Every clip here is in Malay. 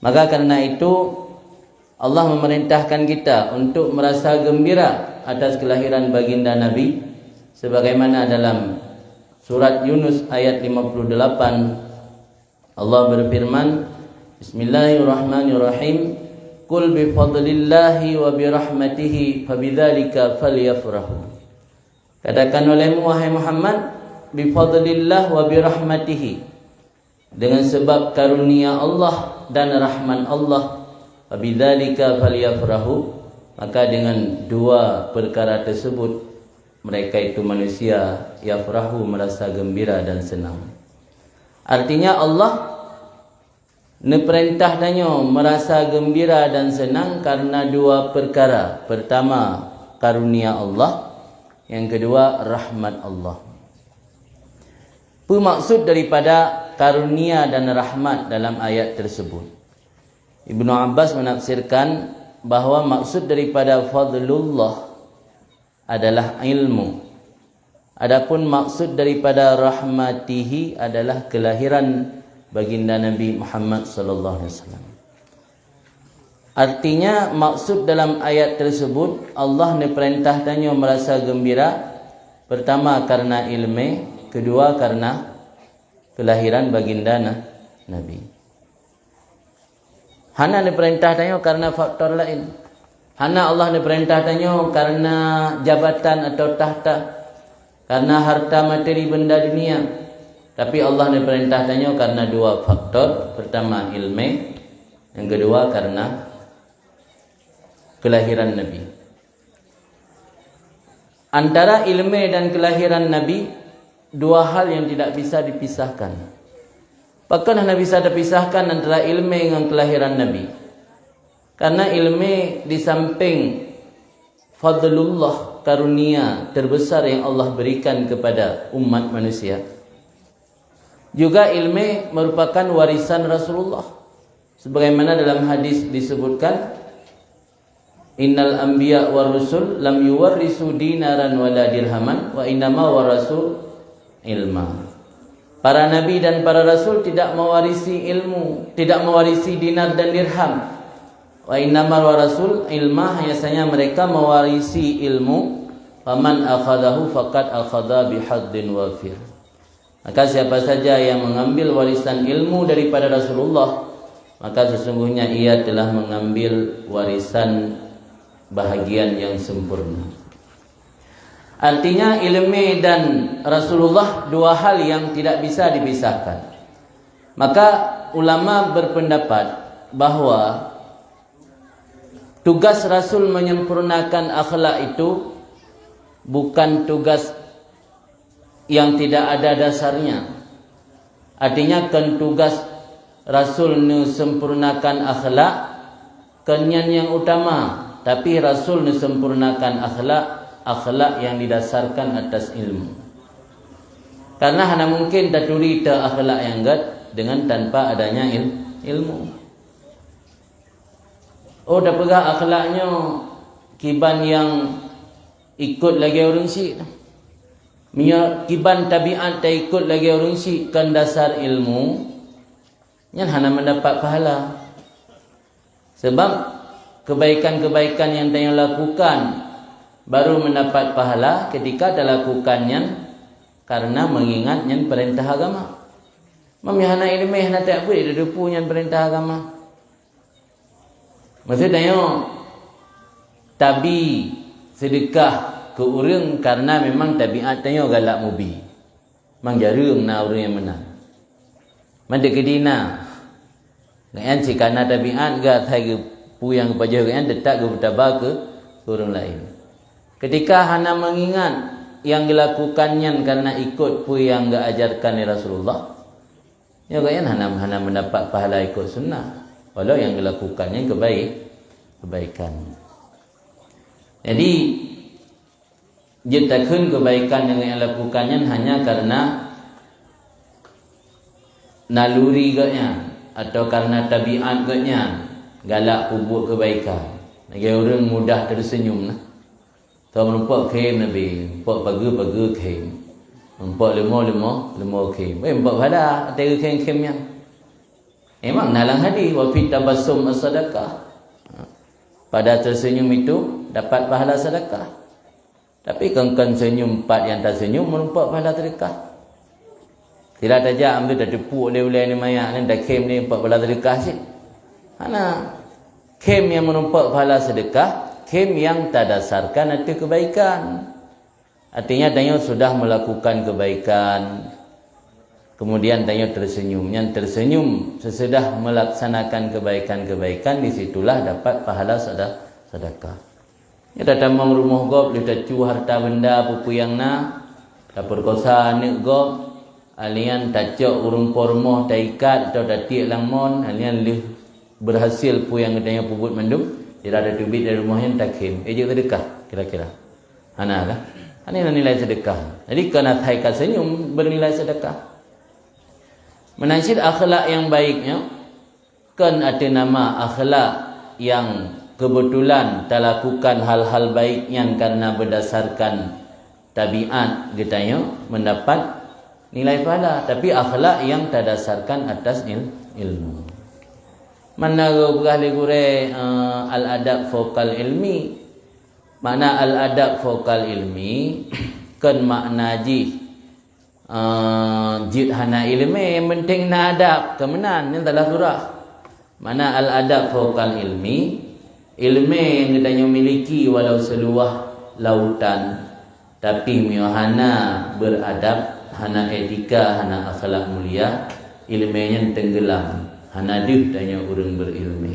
Maka karena itu Allah memerintahkan kita untuk merasa gembira atas kelahiran baginda Nabi, sebagaimana dalam surat Yunus ayat 58 Allah berfirman, Bismillahirrahmanirrahim, Qul bifadlillahi wa birahmatihi fabidzalika falyafrahu. Katakan olehmu wahai Muhammad, bifadlillah wa birahmatihi, dengan sebab karunia Allah dan rahman Allah, fabidzalika falyafrahu, maka dengan dua perkara tersebut mereka itu manusia yafrahu, merasa gembira dan senang. Artinya Allah neperintah danyo merasa gembira dan senang karena dua perkara. Pertama, karunia Allah. Yang kedua, rahmat Allah. Apa maksud daripada karunia dan rahmat dalam ayat tersebut? Ibnu Abbas menafsirkan bahawa maksud daripada fadlullah adalah ilmu. Adapun maksud daripada rahmatihi adalah kelahiran baginda Nabi Muhammad sallallahu alaihi wasallam. Artinya maksud dalam ayat tersebut Allah neperintahkannya merasa gembira, pertama karena ilmu, kedua karena kelahiran baginda Nabi. Hana neperintahkannya karena faktor lain. Hana Allah neperintahkannya karena jabatan atau tahta, karena harta materi benda dunia. Tapi Allah neperintahkannya karena dua faktor. Pertama ilmu, yang kedua karena kelahiran Nabi. Antara ilmu dan kelahiran Nabi, dua hal yang tidak bisa dipisahkan. Bahkan hanya bisa dipisahkan antara ilmu dengan kelahiran Nabi. Karena ilmu di samping fadlullah, karunia terbesar yang Allah berikan kepada umat manusia, juga ilmu merupakan warisan Rasulullah. Sebagaimana dalam hadis disebutkan, Innal anbiya war rusul lam yuwarrisu dinaran wala dirhaman wa innama warasu ilma. Para nabi dan para rasul tidak mewarisi ilmu, tidak mewarisi dinar dan dirham. Wa innamal warasul ilma, hanya saja mereka mewarisi ilmu. Faman akhadahu faqad akhadha bihaddin wafir. Maka siapa saja yang mengambil warisan ilmu daripada Rasulullah, maka sesungguhnya ia telah mengambil warisan bahagian yang sempurna. Artinya ilmu dan Rasulullah dua hal yang tidak bisa dipisahkan. Maka ulama berpendapat bahawa tugas Rasul menyempurnakan akhlak itu bukan tugas yang tidak ada dasarnya. Artinya kan tugas Rasul sempurnakan akhlak kenyan yang utama, tapi Rasul sempurnakan akhlak yang didasarkan atas ilmu. Karena hanya mungkin taturi ta akhlak yang gad dengan tanpa adanya ilmu. Oh, dah pegah akhlaknya kiban yang ikut lagi orang si. Kiban tabiat tak ikut lagi orang si kan dasar ilmu, yang hanya mendapat pahala. Sebab kebaikan-kebaikan yang dia lakukan baru mendapat pahala ketika dia lakukannya karena mengingatnya perintah agama. Memihana ilmu hana tak boleh dia punya perintah agama. Maksudnya tabi sedekah ke orang karena memang tabiatnya galak mubi. Mang jarang na orang yang menang. Mande kedina. Ngayan si kana tabiat ga thai pu yang kepaja ngayan detak ke bertabah ke orang lain. Ketika hana mengingat yang dilakukannya karena ikut pu yang ga ajarkan Rasulullah, ya ngayan hana mendapat pahala ikut sunnah. Walau yang dilakukannya kebaikan. Jadi jetakun kebaikan yang dilakukannya hanya karena naluri gaknya atau karena tabiat gaknya galak buat kebaikan. Lagi orang mudah tersenyum lah. Tahu nampak kem Nabi, nampak pagi kem, nampak lima kem, nampak pada ada kem yang Memang dalam hadis wa fi tabassum as-sadaqah. Pada tersenyum itu dapat pahala sedekah. Tapi kan senyum empat yang tak senyum merumpak pahala sedekah. Tidak saja ambil dah tepuk oleh ni mayak ni dah kem ni empat pahala sedekah sih. Mana kem yang merumpak pahala sedekah, kem yang tak dasarkan arti kebaikan. Artinya dia sudah melakukan kebaikan. Kemudian dia tersenyum. Yang tersenyum sesudah melaksanakan kebaikan-kebaikan, disitulah dapat pahala sedekah. Ya datang rumah gop, dia tacu harta benda pupu yang na, tak perkosa anak gop, alian tacok urung pormoh taikat atau datik langmon, alian lih berhasil pu yang katanya puput mandum, dia ada tubit dari rumahnya takim. Ejek sedekah kira-kira. Hana lah. Ini nilai sedekah. Jadi kena taikat senyum bernilai sedekah. Menasib akhlak yang baiknya, kan ada nama akhlak yang kebetulan tak lakukan hal-hal baiknya karena berdasarkan tabiat katanya mendapat nilai pahala. Tapi akhlak yang tak dasarkan atas ilmu. Mana boleh gure al-adab fokal ilmi. Makna al-adab fokal ilmi kan makna jid hana ilmi yang penting na adab kemenan yang telah surah. Mana al-adab fokal ilmi, ilmu yang kita miliki walau seluah lautan, tapi hana beradab, hana etika, hana akhlak mulia, ilmunya tenggelam, hana dih tanya orang berilmu.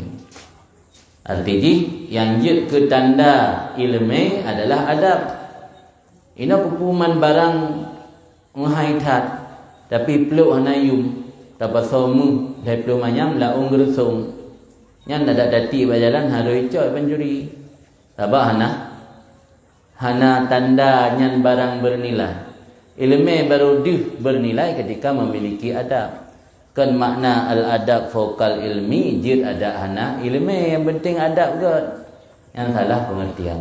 Artinya yang jid ke tanda ilmu adalah adab. Ini hukuman barang menghaitat, tapi peluk hana yum, tabasomu, dah peluk manyam laung gersung. Yang ada dati berjalan harus coy pencuri. Tabah hana tanda nyan barang bernilai. Ilmu baru dih bernilai ketika memiliki adab. Kan makna al-adab fokal ilmi, jid ada hana ilmu yang penting adab ke. Yang salah pengertian.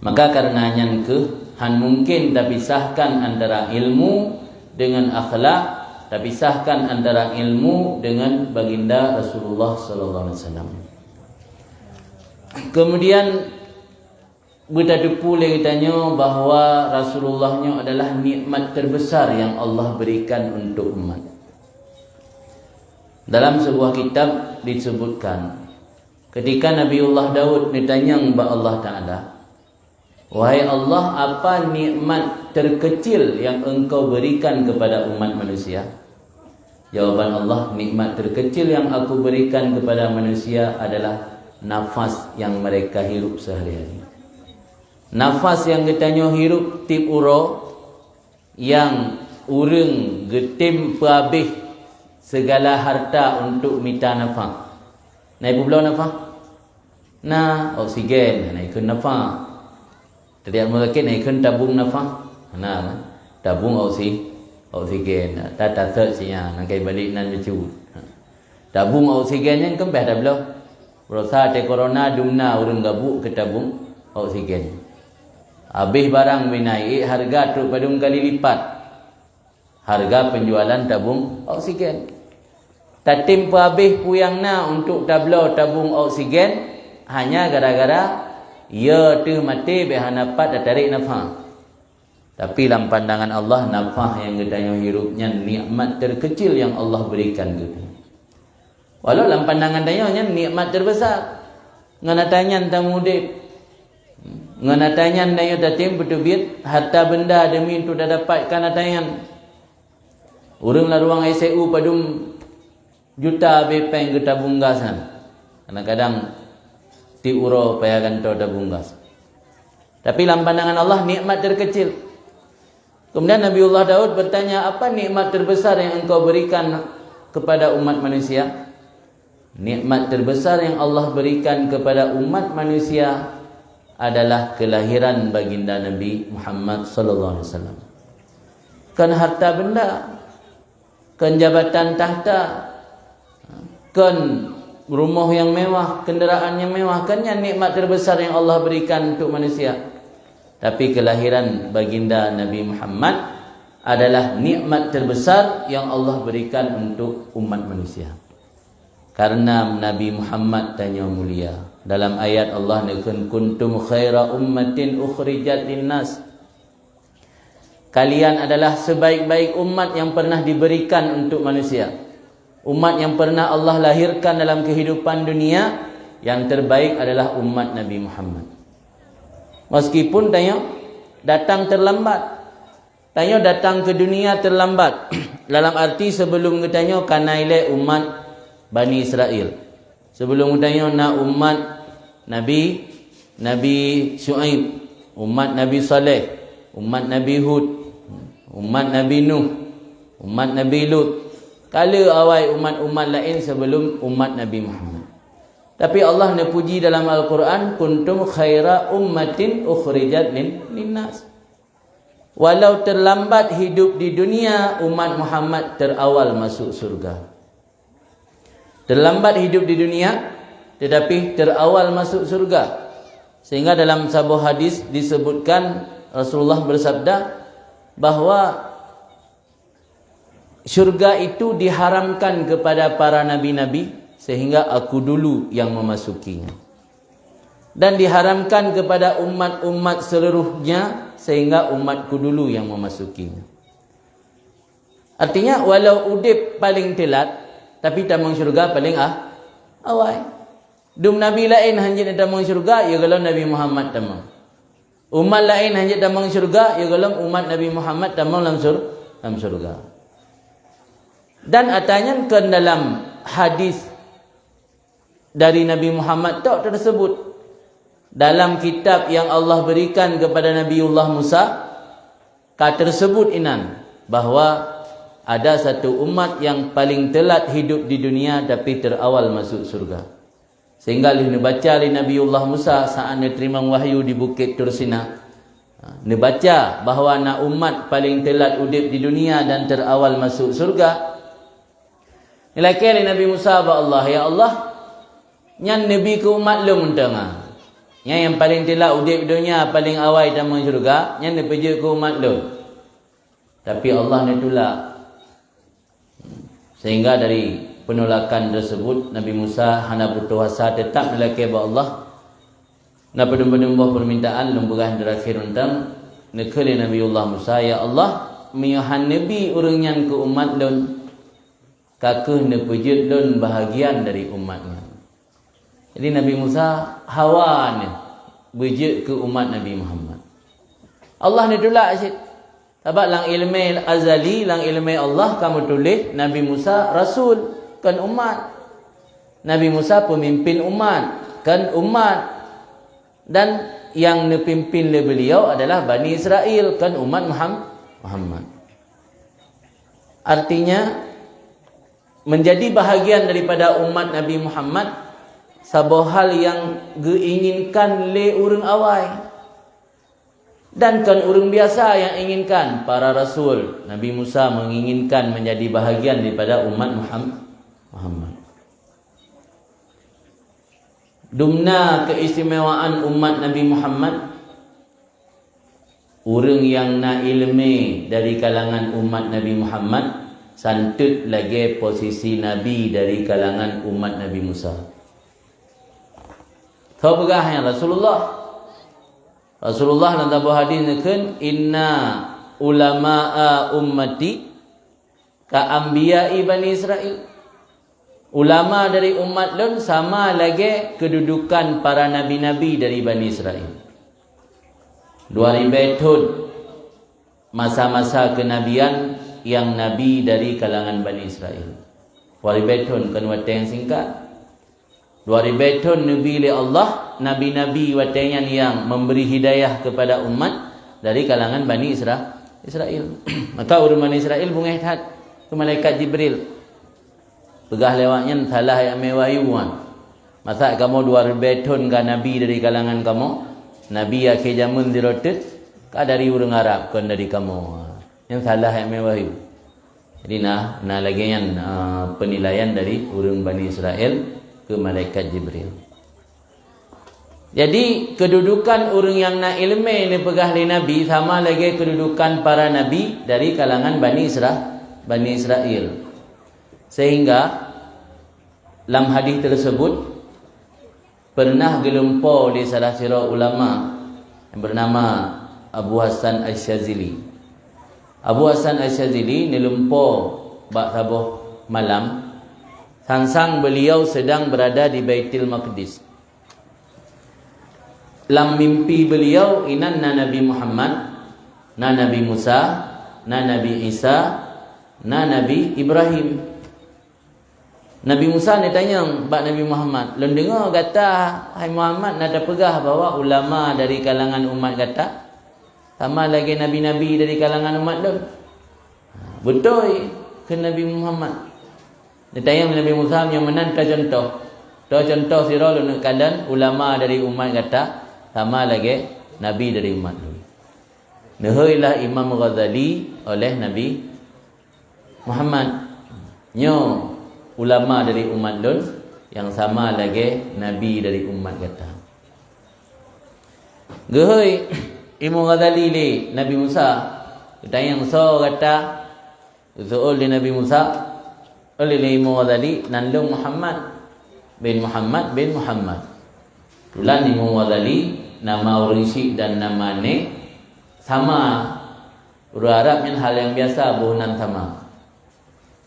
Maka karena nyan han mungkin tak pisahkan antara ilmu dengan akhlak. Tak pisahkan antara ilmu dengan baginda Rasulullah sallallahu alaihi wasallam. Kemudian bertadu pula kitanya bahawa Rasulullahnya adalah nikmat terbesar yang Allah berikan untuk umat. Dalam sebuah kitab disebutkan ketika Nabiullah Daud ditanya kepada Allah Taala, wahai Allah, apa nikmat terkecil yang engkau berikan kepada umat manusia? Jawaban Allah, nikmat terkecil yang aku berikan kepada manusia adalah nafas yang mereka hirup sehari-hari. Nafas yang kita hirup tip uro, yang urang getim pehabis segala harta untuk minta nafas. Naik pulau nafas? Nah, oksigen, naikkan nafas. Tidak mungkin naikkan tabung nafas. Nah, tabung oksigen. Tak searchnya, nak balik nan lucu. Tabung oksigen yang kembali dah belum. Berusaha te corona dumna urang gabuk ke tabung oksigen. Habis barang menaik harga teruk padung kali lipat harga penjualan tabung oksigen. Tatim habis puyangna untuk tabung oksigen hanya gara-gara ya tu mati behanapat tarik nafas. Tapi dalam pandangan Allah, nafas yang gedanya hirupnya nikmat terkecil yang Allah berikan gitu. Walau dalam pandangan dia nikmat terbesar. Nganatanya tamudib. Nganatanya dia tatim betubit harta benda demi untuk dah dapatkan atayan. Urang la ruang ICU padum juta bepeng ke tabung gasan. Kadang-kadang ti uro payagan to tabung gas. Tapi dalam pandangan Allah nikmat terkecil. Kemudian Nabiullah Daud bertanya, apa nikmat terbesar yang engkau berikan kepada umat manusia? Nikmat terbesar yang Allah berikan kepada umat manusia adalah kelahiran baginda Nabi Muhammad sallallahu alaihi wasallam. Kan harta benda, kan jabatan tahta, kan rumah yang mewah, kenderaan yang mewah, kan yang nikmat terbesar yang Allah berikan untuk manusia. Tapi kelahiran baginda Nabi Muhammad adalah nikmat terbesar yang Allah berikan untuk umat manusia. Karena Nabi Muhammad tanya mulia. Dalam ayat Allah nakun kuntum khaira ummatin ukhrijat linnas. Kalian adalah sebaik-baik umat yang pernah diberikan untuk manusia. Umat yang pernah Allah lahirkan dalam kehidupan dunia, yang terbaik adalah umat Nabi Muhammad. Meskipun tanya datang terlambat. Tanya datang ke dunia terlambat. Dalam arti sebelum katanya kanaile umat Bani Israel. Sebelum katanya nak umat Nabi Shu'aib, umat Nabi Saleh, umat Nabi Hud, umat Nabi Nuh, umat Nabi Lut. Kala awal umat-umat lain sebelum umat Nabi Muhammad. Tapi Allah puji dalam Al-Quran, kuntum khaira ummatin ukhrijat linnas. Walau terlambat hidup di dunia, umat Muhammad terawal masuk surga. Terlambat hidup di dunia, tetapi terawal masuk surga. Sehingga dalam sebuah hadis disebutkan Rasulullah bersabda bahawa syurga itu diharamkan kepada para nabi-nabi sehingga aku dulu yang memasukinya. Dan diharamkan kepada umat-umat seluruhnya sehingga umatku dulu yang memasukinya. Artinya walau udip paling telat, tapi tamang syurga paling awal. Dum nabi lain hanya tamang syurga, ya kalau Nabi Muhammad tamang. Umat lain hanya tamang syurga, ya kalau umat Nabi Muhammad tamang dalam syurga. Dan atanya ke dalam hadis dari Nabi Muhammad tak tersebut dalam kitab yang Allah berikan kepada Nabiullah Musa, kata tersebut inan bahawa ada satu umat yang paling telat hidup di dunia tapi terawal masuk surga. Sehingga dia baca li Nabiullah Musa saat dia terima wahyu di Bukit Tursina. Dia baca bahawa nak umat paling telat hidup di dunia dan terawal masuk surga. Nilai kali Nabi Musa ba Allah, ya Allah, nyan nabi ku umat lum tengah. Yang paling telat udip dunia paling awal dalam syurga, yang dipuji ku umat lu. Tapi Allah ni tolak. Sehingga dari penolakan tersebut Nabi Musa hana butuh asa tetap melaki ba Allah. Na pedum-pedum permintaan lumburan terakhir tentang nekali Nabiullah Musa, ya Allah, miyahan nabi urang nyan ku umat lun. Kakeh ne pujud lun bahagian dari umatnya. Jadi Nabi Musa hawa ni wujud ke umat Nabi Muhammad. Allah ni tolak asyik. Sebab lang ilmu azali, lang ilmu Allah kamu tulis Nabi Musa rasul kan umat. Nabi Musa pemimpin umat kan umat. Dan yang dipimpin oleh beliau adalah Bani Israel kan umat Muhammad. Artinya menjadi bahagian daripada umat Nabi Muhammad sebuah hal yang diinginkan oleh orang awal. Dan kan orang biasa yang inginkan, para rasul. Nabi Musa menginginkan menjadi bahagian daripada umat Muhammad. Dumna keistimewaan umat Nabi Muhammad, orang yang nak ilmu dari kalangan umat Nabi Muhammad santut lagi posisi Nabi dari kalangan umat Nabi Musa. Tahu begah yang Rasulullah dalam sebuah hadis nakun inna ulama'a ummati ka anbiya'i Bani Israel. Ulama dari umat lun sama lagi kedudukan para nabi-nabi dari Bani Israel. 2000 tahun masa-masa kenabian yang nabi dari kalangan Bani Israel. 2000 tahun kan waktu yang singkat. 2000 tahun nabi oleh Allah, nabi-nabi watanya yang memberi hidayah kepada umat dari kalangan Bani Israel. Maka orang Bani Israel bungai ke malaikat Jibril. Pegah lewatnya salah yang mewayuan. Masa kamu 2000 tahun kan nabi dari kalangan kamu, nabi akhir zaman dirotet ka dari orang Arab kan dari kamu. Yang salah yang mewayu. Jadi nah lagi yang penilaian dari orang Bani Israel ke malaikat Jibril. Jadi kedudukan orang yang nak ilmu ni pegah li Nabi sama lagi kedudukan para Nabi dari kalangan Bani Israel. Sehingga dalam hadis tersebut pernah gelumpo di salah seorang ulama yang bernama Abu Hasan Asy-Syadzili. Abu Hasan Asy-Syadzili ni lumpo bak sabuh malam. Sangsang beliau sedang berada di Baitul Maqdis. Dalam mimpi beliau inan na Nabi Muhammad, na Nabi Musa, na Nabi Isa, na Nabi Ibrahim. Nabi Musa ni tanya bak Nabi Muhammad, "Lun dengar kata hai Muhammad nak ada pegah bawa ulama dari kalangan umat kata sama lagi nabi-nabi dari kalangan umat lun?" Betul ke Nabi Muhammad. Dia tanya Nabi Musa yang menanta contoh. Contoh sira lun kadan ulama dari umat kata sama lagi nabi dari umat lun. Nahailah Imam Ghazali oleh Nabi Muhammad. Nyo ulama dari umat lun yang sama lagi nabi dari umat kata. Gehoi Imam Ghazali li Nabi Musa tanya so kata soal di Nabi Musa oleh Imam Ghazali nandung Muhammad bin Muhammad. Tulan Imam Ghazali nama orang Syik dan nama ni sama. Orang Arab yang hal yang biasa bohnan sama.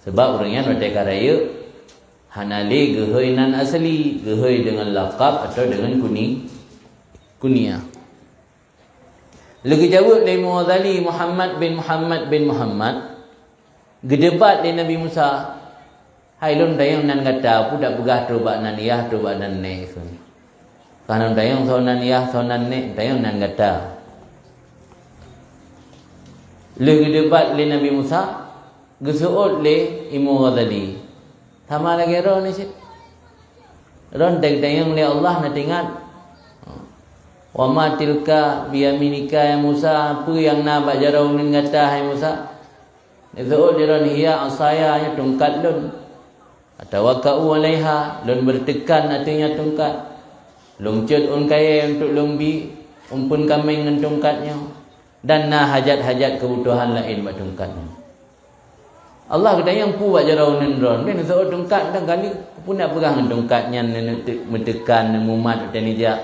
Sebab orang yang merdeka raya hanali gehoi nan asli, gehoi dengan laqab atau dengan kunyah. Lagi jawab dari Imam Ghazali Muhammad bin Muhammad gedebat dengan Nabi Musa. Hai lun dayang nan kata budak begah tu bak nan yah tu bak nan ne sun. Kanan dayang sonan yah sonan ne dayang nan kata. Lagi debat le Nabi Musa gesuot le Imam Ghazali. Sama lagi ron ni sih. Ron dayang le Allah nak ingat. Wa ma tilka bi yaminika ya Musa, apa yang nak bak jarau nin kata hai Musa? Gesuot le ron hiya asaya nya tungkat lun. Atawakkau alaiha, lun bertekan artinya tungkat. Lungcut kaya untuk lumbi umpun kami dengan tungkatnya dan na hajat-hajat kebutuhan lain buat tungkatnya. Allah kata yang pu buat jarau nendron kan seorang tungkat dan kali pun nak pegang tungkatnya mentekan mumat dan dia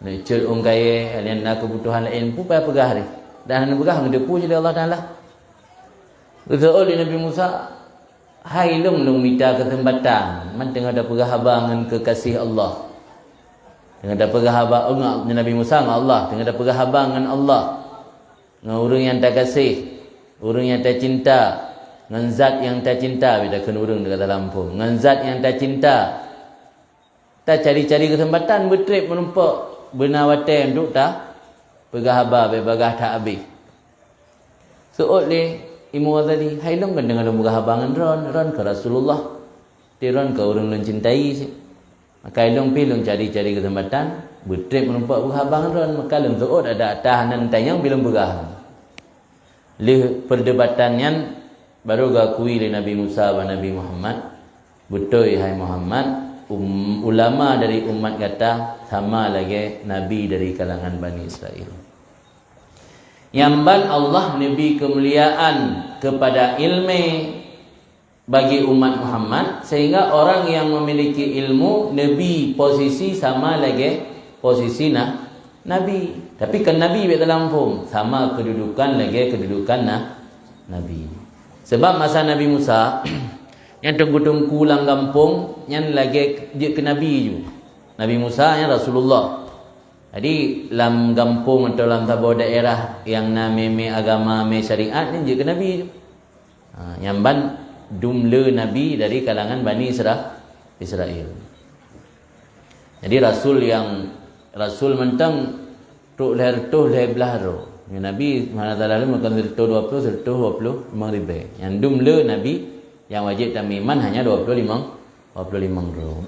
cut kaya alien nak kebutuhan lain pu payah pegang hari dan nak pegang dia pu jadi Allah Taala. Seorang Nabi Musa hai lung minta kesempatan man tengah ada pegang abangan kekasih Allah. Tengah ada pegah habang dengan Nabi Musa dengan Allah. Tengah ada pegah habang dengan Allah. Dengan orang yang tak kasih. Orang yang tak cinta. Dengan zat yang tak cinta. Bila kena orang dekat Lampung. Dengan zat yang tak cinta. Tak cari-cari kesempatan. Bertrip menumpak. Benar watai untuk tak. Pegah habang. Pegah tak habis. Soal le Imam Ghazali. Hai long kan dengan pegah habang dengan Ron ke Rasulullah. Dia Ron ke orang yang cintai sih. Maka ilung pilung cari-cari kesempatan bertrip menumpak berhabang ron maka lung zuut ada tahanan tayang bilung berah. Lih perdebatannya baru gakui oleh Nabi Musa dan Nabi Muhammad. Betul hai Muhammad, ulama dari umat kata sama lagi nabi dari kalangan Bani Israel. Yamban Allah nabi kemuliaan kepada ilmu bagi umat Muhammad sehingga orang yang memiliki ilmu nabi posisi sama lagi posisi nabi tapi kan nabi ber Lampung sama kedudukan lagi kedudukan nabi sebab masa Nabi Musa yang tunggu-tunggu lang kampung yang lagi dia ke nabi ju Nabi Musa yang Rasulullah. Jadi dalam kampung atau dalam sebuah daerah yang namanya agama syariat ni dia ke nabi ju. Yang ban dumle nabi dari kalangan Bani Israel. Jadi rasul mentang tuk leher belahro. Yang nabi mana dalam makan 20 ribu. Yang dumle nabi yang wajib tamiman hanya 25 ro.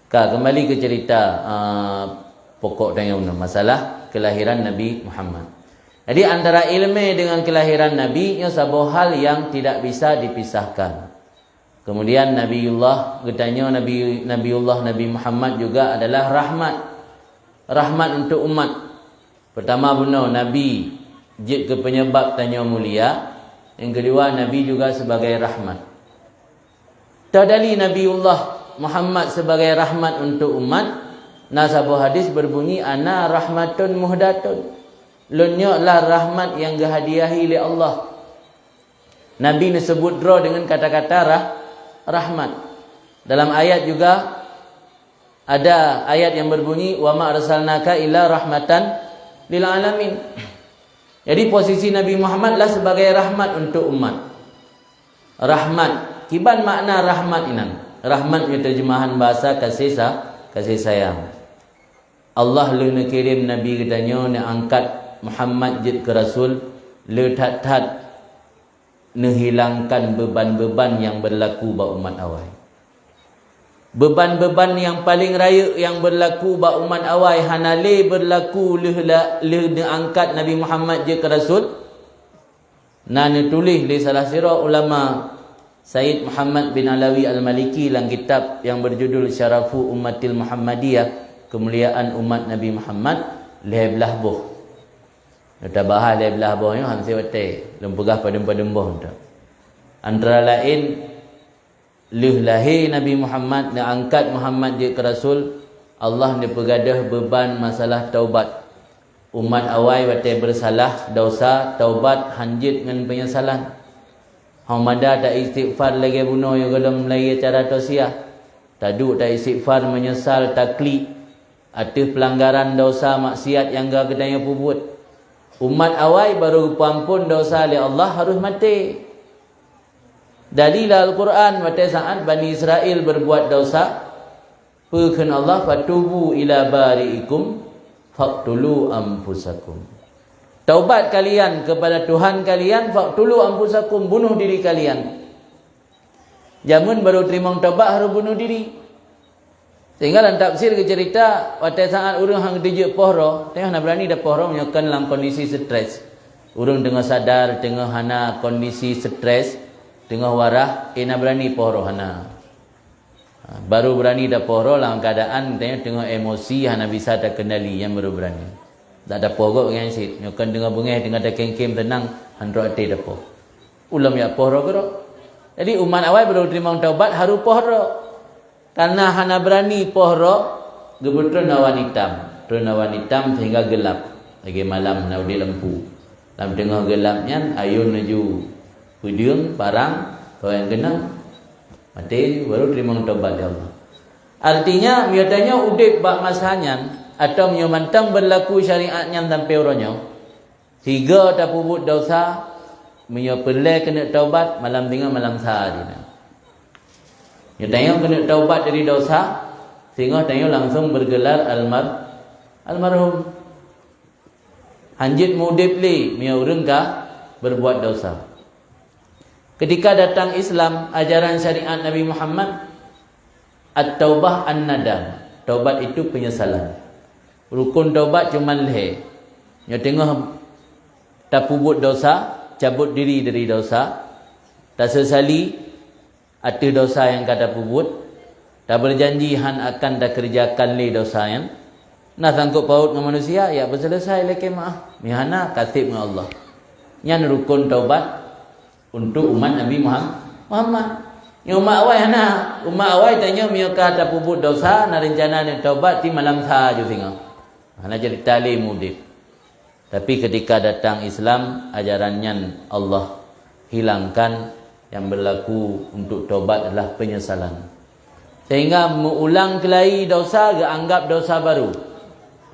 Kembali ke cerita pokok dan masalah kelahiran Nabi Muhammad. Jadi antara ilmu dengan kelahiran Nabi, ia sebuah hal yang tidak bisa dipisahkan. Kemudian Nabiullah, katanya Nabi Muhammad juga adalah rahmat. rahmat untuk umat. Pertama benar Nabi jid ke penyebab tanya mulia. Yang kedua Nabi juga sebagai rahmat. Tadali Nabiullah Muhammad sebagai rahmat untuk umat. Nasabuh hadis berbunyi ana rahmatun muhdatun. Lunyaklah rahmat yang dihadiahi oleh Allah. Nabi disebut draw dengan kata-kata rahmat. Dalam ayat juga ada ayat yang berbunyi wa ma arsalnaka illa rahmatan lil alamin. Jadi posisi Nabi Muhammad lah sebagai rahmat untuk umat. Rahmat. Kiban makna rahmat ini? Rahmat itu terjemahan bahasa kasih sayang. Allah lu nak kirim Nabi katanya nak angkat Muhammad jid ke Rasul le tat-tat menghilangkan beban-beban yang berlaku ba umat awal. Beban-beban yang paling raya yang berlaku ba umat awal hanale berlaku le angkat Nabi Muhammad je ke Rasul. Nan tulis di salah sirah ulama Sayyid Muhammad bin Alawi Al-Maliki dalam kitab yang berjudul Syarafu Ummatil Muhammadiyah, kemuliaan umat Nabi Muhammad, lebelah boh. Kita bahas lebelah boh ni hamsi wate, lempegah padem-padem boh tu. Antara lain lahir Nabi Muhammad dan angkat Muhammad je ke Rasul, Allah ni pegadah beban masalah taubat. Umat awal wate bersalah, dosa, taubat, hanjit dengan penyesalan. Hamada tak istighfar lagi bunuh yang dalam lagi cara tausiah. Taduk tak istighfar menyesal takli. Ada pelanggaran dosa maksiat yang gak kedai buat. Umat awal baru ampun dosa oleh Allah harus mati. Dalil Al-Quran pada saat Bani Israel berbuat dosa, firman Allah fatubu ila bari'ikum faqtulu anfusakum. Taubat kalian kepada Tuhan kalian, faqtulu anfusakum, bunuh diri kalian. Jamun baru terima taubat harus bunuh diri. Sehingga dalam tafsir ke cerita pada saat orang hang dijak pohro, tengah nak berani dah pohro menyokan dalam kondisi stres. Orang tengah sadar tengah hana kondisi stres, tengah warah, nak berani pohro hana. Baru berani dah pohro dalam keadaan tengah emosi hana bisa tak kendali yang baru berani. Tak ada pohro dengan sit, menyokan tengah bengeh tengah ada kengkem tenang, handro ate dah poh. Ulam ya pohro kerok. Jadi umat awal baru terima taubat harus pohro. Karena hana berani pohro, gebetul awan hitam. Turun awan hitam sehingga gelap. Lagi malam nak di lampu. Dalam tengah gelapnya, ayun menuju hujung, parang, kau yang kena. Mati, baru terima taubat ya Allah. Artinya, biasanya udip bak masanya, atau menyumantang berlaku syariatnya sampai orangnya. Tiga tak pubut dosa, menyopelai kena taubat, malam tengah malam sehari. Ya tanya kena taubat dari dosa, sehingga tanya langsung bergelar almarhum. Hanjit mudib li, mia urang ka berbuat dosa. Ketika datang Islam, ajaran syariat Nabi Muhammad, at-taubah an-nadam. Taubat itu penyesalan. Rukun taubat cuma leh. Ya tengah tak pubut dosa, cabut diri dari dosa, tak sesali ada dosa yang kada pubut, tak berjanji han akan dah kerjakan li dosa yang nah sangkut paut dengan manusia, ya berselesai leke maaf mihana katib dengan Allah. Yang rukun taubat untuk umat Nabi Muhammad. Yang umat awal hana, umat awal tanya miyaka tak pubut dosa, na rencana ni taubat ti malam sahaja tengok. Hana jadi tali mudib. Tapi ketika datang Islam, ajarannya Allah hilangkan. Yang berlaku untuk taubat adalah penyesalan. Sehingga mengulang kelahi dosa, anggap dosa baru.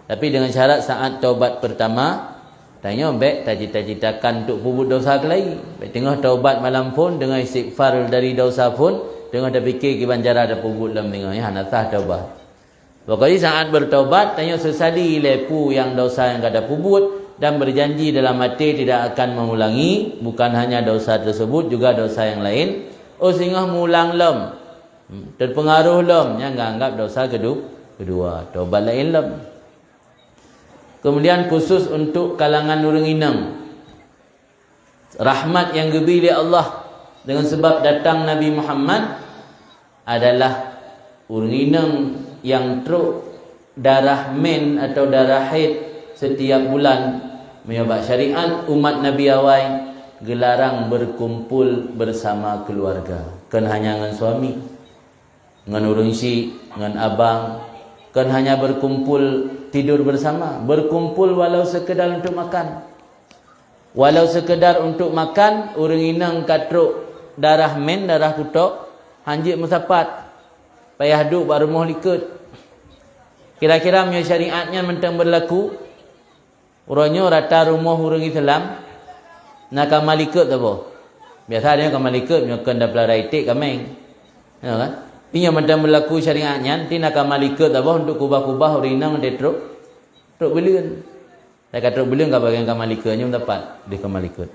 Tapi dengan syarat saat taubat pertama, tanya baik tak cita-citakan untuk pubut dosa kelahi. Baik tengah taubat malam pun, dengan istighfar dari dosa pun, tengah dah fikir kiban cara dah pubut dalam tengah. Ya, nasah taubat. Pokoknya saat bertaubat, tanya sesali lepu yang dosa yang kada pubut, dan berjanji dalam hati tidak akan mengulangi, bukan hanya dosa tersebut, juga dosa yang lain. Oh sehingga mengulang lem, terpengaruh lem, yang anggap dosa kedua, taubat lain lem. Kemudian khusus untuk kalangan orang inam, rahmat yang gebili Allah dengan sebab datang Nabi Muhammad adalah orang inam yang teruk darah men atau darah haid setiap bulan menyebab syariat umat Nabi awal gelarang berkumpul bersama keluarga. Kan hanya dengan suami, dengan urang si, dengan abang, kan hanya berkumpul tidur bersama, berkumpul walau sekedar untuk makan. Walau sekedar untuk makan, urang inang katruk darah men, darah kutok, hanjit musapat, payah duk kat rumah likut. Kira-kira punya syariatnya mentang berlaku, orangnya rata rumah orang Islam, nak kamal likut tak apa. Biasa dia kamal likut, punya kena pelarai itik kameng. Ya kan? Ini mentang berlaku syariatnya, nanti nak kamal likut tak apa, untuk kubah-kubah orang inang dia truk belian. Saya kata truk belian, kau bagian kamal likutnya dapat, dia kamal likut.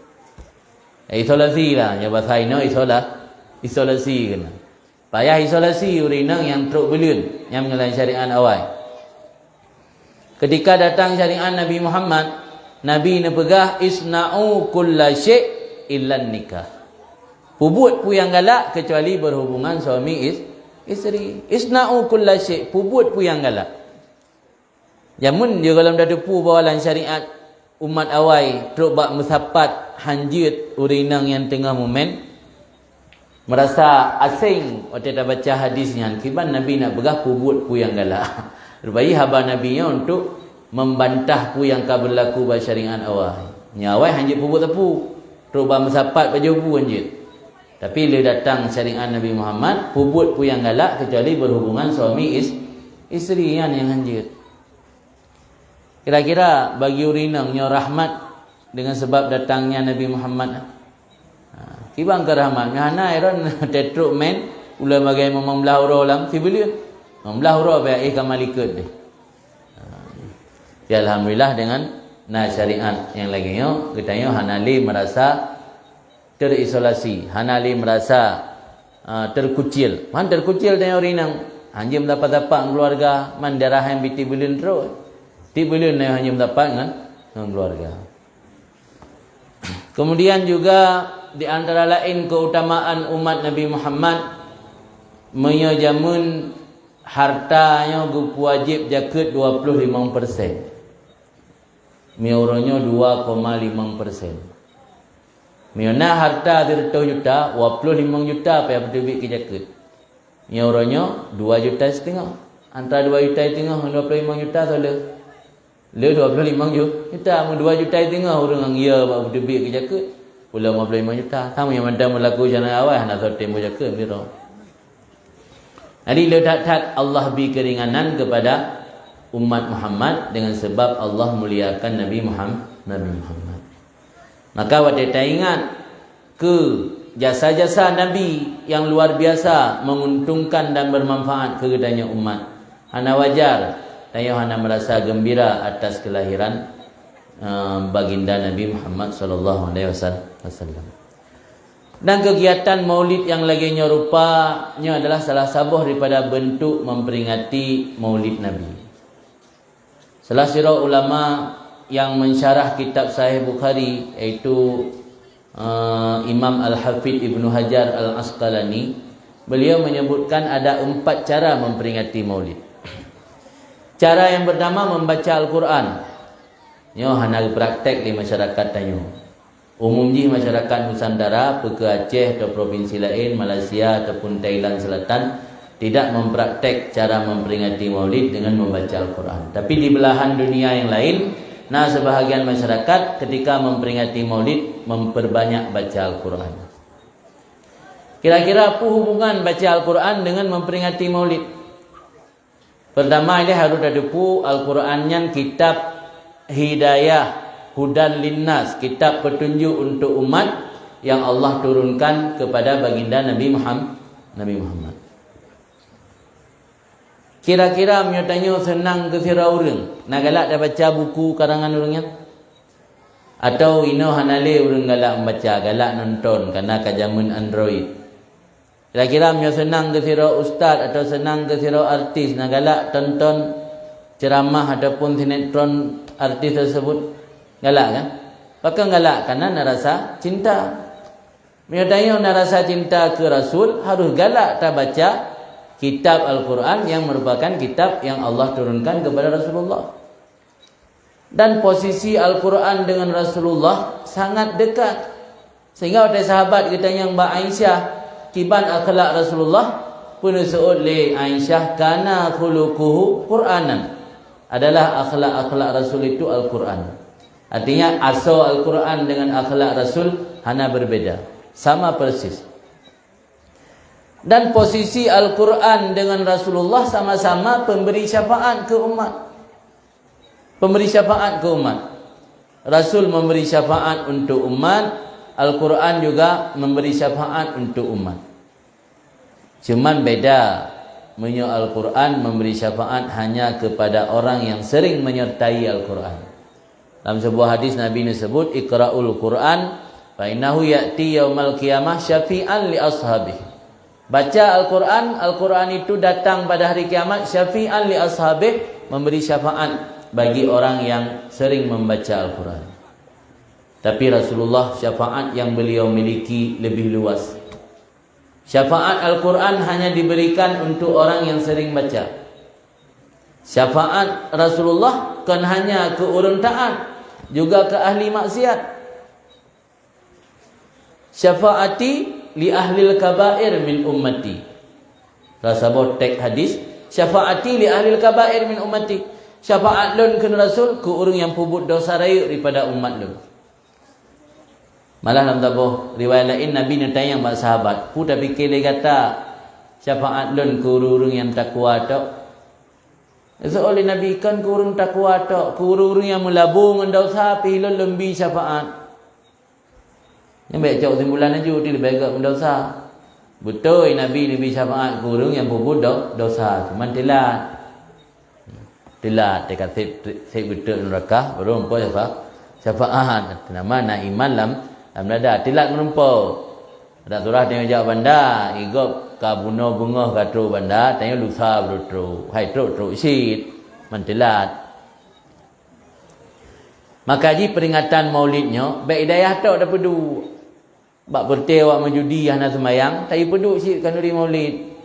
Isolasi lah, ya bahasa ini isolasi kena. Payah isolasi urinang yang truk belian, yang menyalahi syariat awal. Ketika datang syariat Nabi Muhammad, Nabi ni pegah isna'u kulla syai' illa nikah. Pubut pu yang galak kecuali berhubungan suami isteri. Isna'u kulla syai', pubut pu yang galak. Jamun dia kalau dah depu bawalan syariat umat awal truk bak musapat hanjit urinang yang tengah momen, merasa asing waktu dah baca hadisnya, kiban Nabi nak begah pubut pu yang galak. Rupai haba Nabi nya untuk membantah pu yang ka berlaku ba syariat awal. Nya awal hanjit pubut tepu, truk bak musapat baju pu hanjit. Tapi le datang syariat Nabi Muhammad, pubut pu yang galak kecuali berhubungan suami isteri yang hanjit. Kira-kira bagi urinangnya rahmat dengan sebab datangnya Nabi Muhammad. Kibang ke rahmat. Mana iron tetruk men ulah bagai memang belah hurau lam si beliau. Membelah hurau baik kamal ikut deh. Ya alhamdulillah dengan syariat yang laginya katanya hanali merasa terisolasi, hanali merasa terkucil. Man terkucil tanya urinang. Anjim dapat-dapat keluarga man darah yang biti beliau terus. Ti beliau ni hanya mendapat dengan keluarga. Kemudian juga di antara lain keutamaan umat Nabi Muhammad menyajamun hartanya wajib zakat 25%. Mioranya 2,5%. Miona harta 100 juta, 25 juta payah berdebit ke zakat. Mioranya 2,5 juta. Antara 2,5 juta dengan 25 juta salah. Le 25 juta, 2 juta tengah orang yang ia buat berdebit ke zakat. Pula 55 juta. Sama yang mandang melaku jana awal nak sotem zakat biro. Jadi letak Allah beri keringanan kepada umat Muhammad dengan sebab Allah muliakan Nabi Muhammad. Maka waktu kita ingat ke jasa-jasa Nabi yang luar biasa menguntungkan dan bermanfaat kepadanya umat. Hana wajar Tayo hana merasa gembira atas kelahiran baginda Nabi Muhammad sallallahu alaihi wasallam. Dan kegiatan maulid yang laginya rupanya adalah salah satu daripada bentuk memperingati maulid Nabi. Salah seorang ulama yang mensyarah kitab Sahih Bukhari iaitu Imam Al-Hafidh Ibnu Hajar Al-Asqalani, beliau menyebutkan ada 4 cara memperingati maulid. Cara yang pertama membaca Al-Quran. Nyo hana praktek di masyarakat tayo. Umumnya masyarakat Nusantara, ke Aceh atau provinsi lain, Malaysia ataupun Thailand Selatan tidak mempraktek cara memperingati Maulid dengan membaca Al-Quran. Tapi di belahan dunia yang lain, sebahagian masyarakat ketika memperingati Maulid memperbanyak baca Al-Quran. Kira-kira apa hubungan baca Al-Quran dengan memperingati Maulid? Pertama, ini harus ada pu Al-Qurannya kitab hidayah, hudan linnas, kitab petunjuk untuk umat yang Allah turunkan kepada baginda Nabi Muhammad. Kira-kira menyatanya senang ke sira orang, nak galak dah baca buku karangan orangnya? Atau ino hanale orang galak membaca, galak nonton karena kajaman Android. Kira-kira punya senang ke sira ustaz atau senang ke sira artis nak galak tonton ceramah ataupun sinetron artis tersebut, galak kan? Bahkan galak karena nak rasa cinta. Menyatanya nak rasa cinta ke Rasul harus galak tak baca kitab Al-Quran yang merupakan kitab yang Allah turunkan kepada Rasulullah. Dan posisi Al-Quran dengan Rasulullah sangat dekat. Sehingga ada sahabat kita yang Mbak Aisyah, kiban akhlak Rasulullah, pun disebut oleh Aisyah, kana khuluquhu Qur'anan. Adalah akhlak-akhlak Rasul itu Al-Quran. Artinya asal Al-Quran dengan akhlak Rasul hanya berbeda. Sama persis. Dan posisi Al-Quran dengan Rasulullah sama-sama pemberi syafaat ke umat. Pemberi syafaat ke umat. Rasul memberi syafaat untuk umat, Al-Quran juga memberi syafaat untuk umat. Cuman beda, Al-Quran memberi syafaat hanya kepada orang yang sering menyertai Al-Quran. Dalam sebuah hadis Nabi disebut, Iqra'ul Quran fa innahu ya'ti yaumal qiyamah syafi'an li ashabihi. Baca Al-Quran, Al-Quran itu datang pada hari kiamat syafi'an li ashabih, memberi syafaat bagi orang yang sering membaca Al-Quran. Tapi Rasulullah syafaat yang beliau miliki lebih luas. Syafaat Al-Quran hanya diberikan untuk orang yang sering baca. Syafaat Rasulullah kan hanya ke orang taat, juga ke ahli maksiat. Syafaati li ahlil kabair min ummati. Rasabot tek hadis, syafaati li ahlil kabair min ummati. Syafaat lun ke Rasul ke orang yang pubut dosa raya daripada umat lun. Malah dalam tabuh riwayat lain Nabi tanya mak sahabat, "Pu dah fikir le kata syafaat lun ke orang yang takwa tok?" Oleh Nabi kan ke orang takwa tok, ke orang yang melabung dengan dosa pi lun lembi syafaat. Yang baik cak timbulan aja dia lebih agak mendosa. Betul Nabi syafaat ke orang yang pubut dosa, cuma telat. Telat dia kata saya betul neraka baru nampak syafaat. Nama nak iman lam nada telat menumpau. Ada surah tengok jawab banda igop ka buno bunga ka tru banda tengok lusa berutru hai tru isit mentelat. Maka ji peringatan maulidnya baik hidayah tok dah pedu. Bak berteh awak menjudi hana semayang tapi pedu sik kanuri maulid.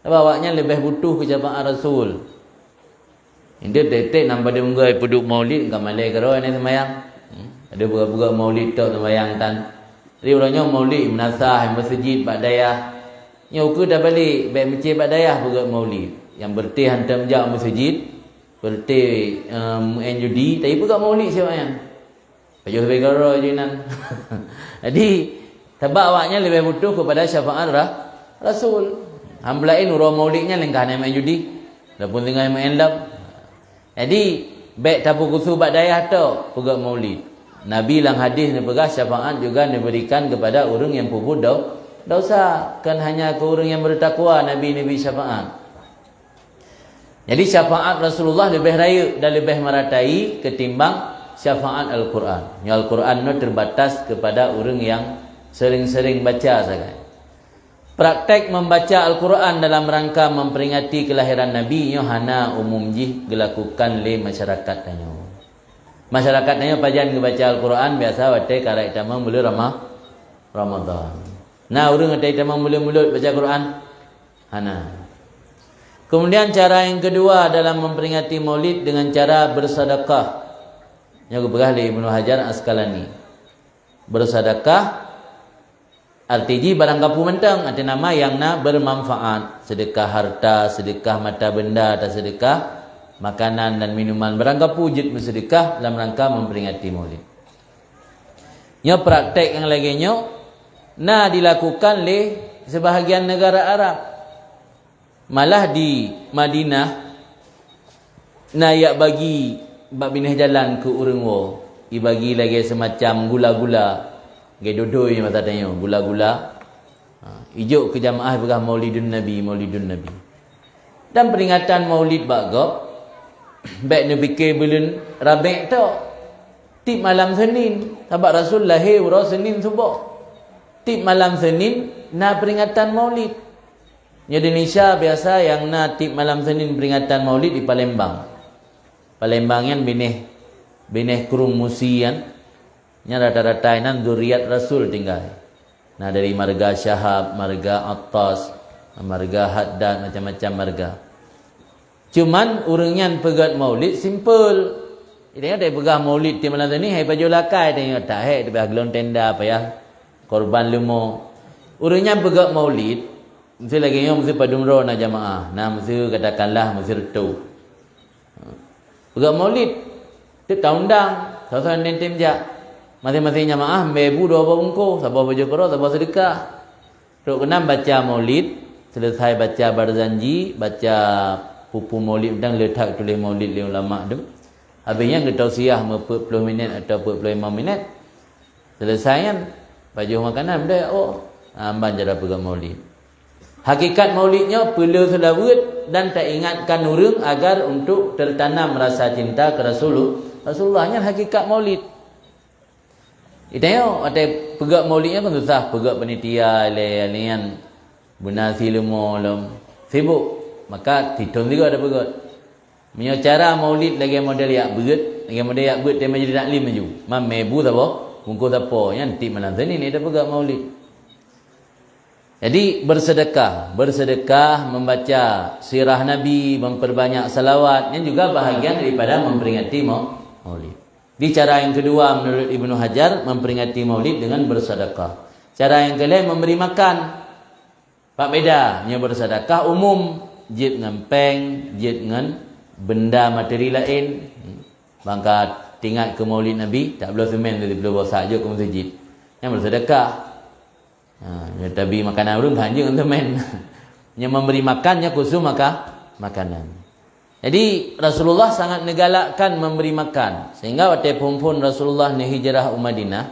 Sebab awaknya lebih butuh kejamaan Rasul. Dia detek nampak dia munggai peduk maulid ke malai karo ni semayang. Ada buka-buka maulid tok semayang tan. Jadi orangnya maulid menasah masjid badayah. Nya uku dah balik baik masjid badayah buka maulid. Yang bertih hantam jak masjid, bertih judi tapi buka maulid semayang. Baju lebih karo jinan. Jadi sebab awaknya lebih butuh kepada syafaat Rasul. Hamblain urang maulidnya lengkah main judi. Dapun tinggal main lab. Jadi baik tapu kusu badayah tu pegak maulid. Nabi lang hadis ni pegah syafaat juga diberikan kepada orang yang puput dosa. Kan hanya ke orang yang bertakwa Nabi syafaat. Jadi syafaat Rasulullah lebih raya dan lebih meratai ketimbang syafaat Al-Quran. Yang Al-Quran itu terbatas kepada orang yang sering-sering baca saja. Praktek membaca Al-Quran dalam rangka memperingati kelahiran Nabi hana umum jih dilakukan oleh masyarakat tanya. Masyarakat tanya pajan membaca Al-Quran biasa waktu karak tamang mula Ramadan. Nah orang ada tamang mula-mula baca Quran hana. Kemudian cara yang kedua dalam memperingati Maulid dengan cara bersedekah. Yang berah oleh Ibnu Hajar Asqalani. Bersedekah artinya barang kapu mentang ada nama yang nak bermanfaat, sedekah harta, sedekah mata benda, dan sedekah makanan dan minuman. Barang kapu wujud bersedekah dalam rangka memperingati Maulid. Nya praktek yang lainnya nah dilakukan oleh sebahagian negara Arab. Malah di Madinah nah yak bagi bab binah jalan ke urang wo, ibagi lagi semacam gula-gula. Gaya dudui mata tanya gula-gula. Ijuk ke jamaah berkah Maulidun Nabi. Dan peringatan Maulid bagop baik ni fikir bulan Rabi' tu. Tip malam Senin, sebab Rasul lahir Senin subuh. Tip malam Senin na peringatan Maulid. Di Indonesia biasa yang na tip malam Senin peringatan Maulid di Palembang. Palembang yang binih kurung musian. Nya rata-rata inan zuriat Rasul tinggal. Nah dari marga Syahab, marga Attas, marga haddad macam-macam marga. Cuman urangnya pegat maulid simple. Dia ada pegang maulid di malam ni hai baju lakai tengok tak hai di gelon tenda apa ya korban lemo. Urangnya pegat maulid mesti lagi mesti padumro na jamaah. Nah mesti katakanlah mesti retu. Pegat maulid tu taundang sasaran nentem ja. Masing-masing jamaah bebu 2 bungkus, siapa baju korok, siapa sedekah. Duk kenam baca maulid, selesai baca barzanji, baca pupu maulid dan letak tulis maulid li ulama tu. Habisnya kita tausiah 40 minit atau 45 minit. Selesai kan baju makanan dah amban cara pegang maulid. Hakikat maulidnya perlu selawat dan tak ingatkan orang agar untuk tertanam rasa cinta ke Rasulullahnya hakikat maulid. Itanya ada pegak maulidnya kan susah, pegak panitia alian benasi lemolom sibuk, maka titun juga ada pegak. Punya cara maulid lagi model yak beut, lagi model yak beut dia menjadi taklim maju. Mam mebu apa? Bungkus apa? Yang ti malam ni ada pegak maulid. Jadi bersedekah membaca sirah Nabi, memperbanyak salawat, yang juga bahagian daripada memperingati maulid. Di cara yang kedua menurut Ibnu Hajar memperingati maulid dengan bersedekah. Cara yang kedua memberi makan. Pak beda, nya bersedekah umum, jid dengan peng, jid dengan benda materi lain. Bangka tingkat ke maulid Nabi, tak perlu semen tu perlu bawa saja ke masjid. Yang bersedekah. Ya tabi makanan urang hanya dengan semen. Nya memberi makannya khusus makanan. Jadi Rasulullah sangat negalakkan memberi makan. Sehingga waktu pun Rasulullah ni hijrah ke Madinah,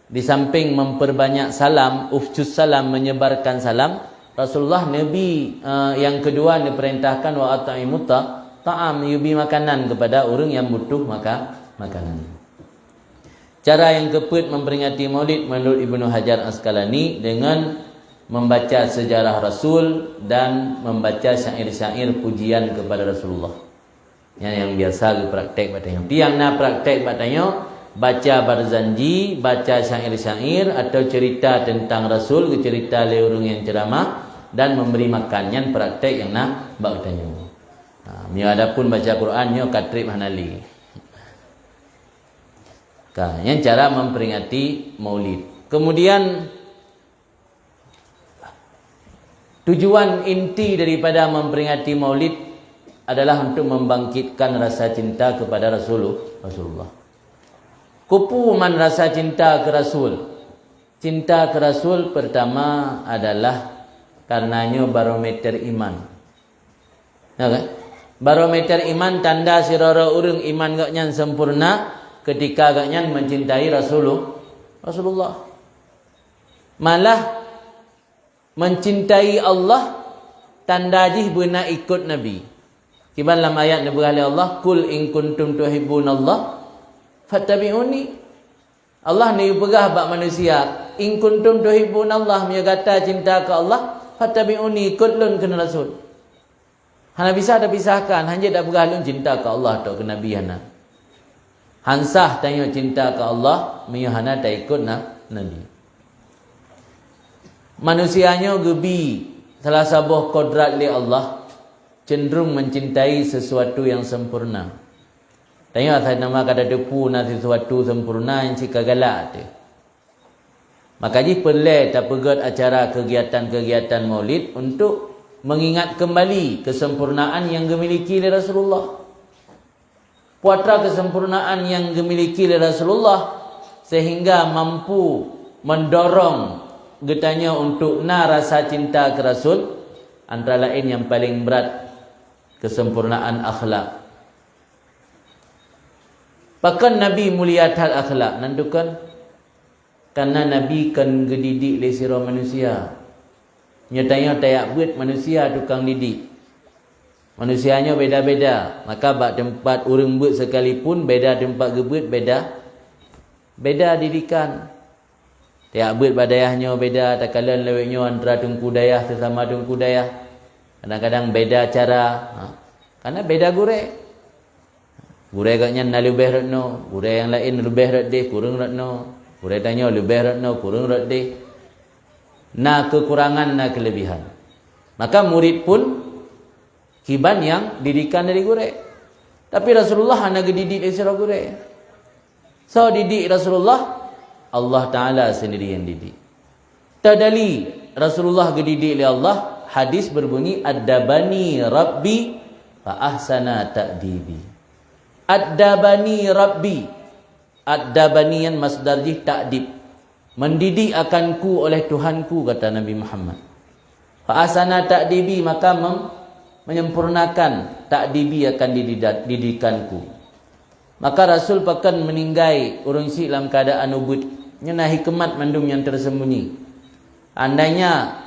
di samping memperbanyak salam, ufjus salam, menyebarkan salam, Rasulullah Nabi yang kedua diperintahkan wa at'imut ta'am, yubi makanan kepada orang yang butuh makanan. Cara yang keempat memperingati maulid menurut Ibnu Hajar Asqalani dengan membaca sejarah Rasul dan membaca syair-syair pujian kepada Rasulullah. Yang biasa praktek batanya. Tiang nak praktek batanya baca barzanji, baca syair-syair atau cerita tentang Rasul, cerita le orang yang ceramah dan memberi makannya praktek yang nak batanya. Mia adapun baca Qurannya katrib hanali. Yang cara memperingati maulid. Kemudian tujuan inti daripada memperingati maulid adalah untuk membangkitkan rasa cinta kepada Rasulullah. Kupuman rasa cinta ke Rasul. Cinta ke Rasul pertama adalah karenanya barometer iman. Okay? Barometer iman tanda sirara urang iman gaknya sempurna ketika gaknya mencintai Rasulullah. Malah mencintai Allah tanda jih benar ikut Nabi. Kiban dalam ayat Nabi Allah, "Qul in kuntum tuhibbunallah fattabi'uni." Allah ni pegah bak manusia, "In kuntum tuhibbunallah," dia kata cinta ke Allah, "fattabi'uni," ikut lun ke Rasul. Hana bisa ada pisahkan, hanya dak pegah lun cinta ke Allah atau ke Nabi hana. Hansah tanya cinta ke Allah, miyo hana tak ikut Nabi. Manusianya gebi salah sebuah kodrat li Allah cenderung mencintai sesuatu yang sempurna. Tanya saya nama kata depu na sesuatu sempurna yang cika galak tu. Maka ji perlu tak pegat acara kegiatan-kegiatan maulid untuk mengingat kembali kesempurnaan yang dimiliki oleh Rasulullah. Puatra kesempurnaan yang dimiliki oleh Rasulullah sehingga mampu mendorong getanya untuk rasa cinta ke Rasul, antara lain yang paling berat kesempurnaan akhlak. Bahkan Nabi mulia hal akhlak nandukan karena Nabi kan gedidik le sira manusia. Nyatanya tayak buat manusia tukang didik. Manusianya beda-beda, maka bak tempat urang buat sekalipun beda tempat gebut beda didikan. Tiap buat badayahnya beda, tak kala leweknya antara tungku dayah sesama tungku dayah. Kadang-kadang beda cara. Karena beda gurek. Gurek agaknya nak lebih ratno, gurek yang lain lebih ratdeh, kurang ratno. Gurek tanya lebih ratno, kurang ratdeh. Nak kekurangan, nak kelebihan. Maka murid pun kiban yang didikan dari gure. Tapi Rasulullah hanya didik dari sira gure. So didik Rasulullah, Allah Ta'ala sendiri yang didik. Tadali Rasulullah didik oleh Allah. Hadis berbunyi, Addabani Rabbi fa ahsana ta'dibi. Addabani Rabbi. Addabani yang masdarji ta'dib. Mendidik akanku oleh Tuhanku, kata Nabi Muhammad. Fa ahsana ta'dibi, maka menyempurnakan ta'dibi akan didikanku. Maka Rasul pakan meninggai urang si dalam keadaan ubud. Nyana hikmat mandum yang tersembunyi. Andainya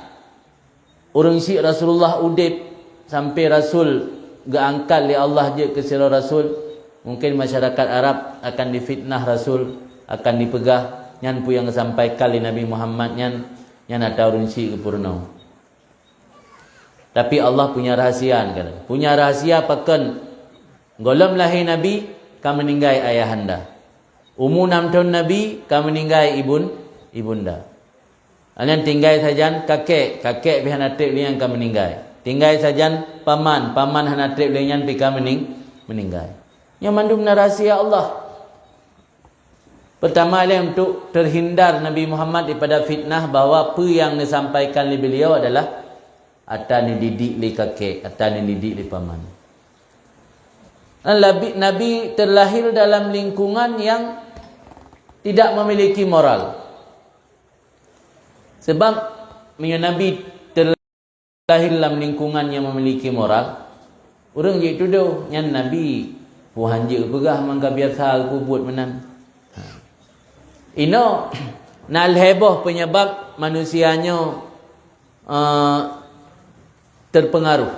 urang si Rasulullah udip sampai Rasul geangkat oleh Allah je ke sira Rasul, mungkin masyarakat Arab akan difitnah Rasul, akan dipegah. Nyan pu yang sampaikan oleh Nabi Muhammad nyan ada urang si kepurna. Tapi Allah punya rahasia kan. Punya rahasia pakan golom lahir Nabi ka meninggai ayahanda. Umur 6 tahun Nabi ka meninggai ibunda. Alian tinggal sajan kakek bihanatrip liang ka meninggai. Tinggal sajan paman hanatrip liang pika meninggai. Yang mandum rahasia Allah. Pertama untuk terhindar Nabi Muhammad daripada fitnah bahawa apa yang disampaikan oleh beliau adalah atau dididik oleh kakek, atau dididik oleh paman. Nabi terlahir dalam lingkungan yang tidak memiliki moral. Sebab Nabi terlahir dalam lingkungan yang memiliki moral. Orang je tuduh yang Nabi puhan je pegah mangga biasa aku buat menan. Ino nal heboh penyebab manusianya terpengaruh.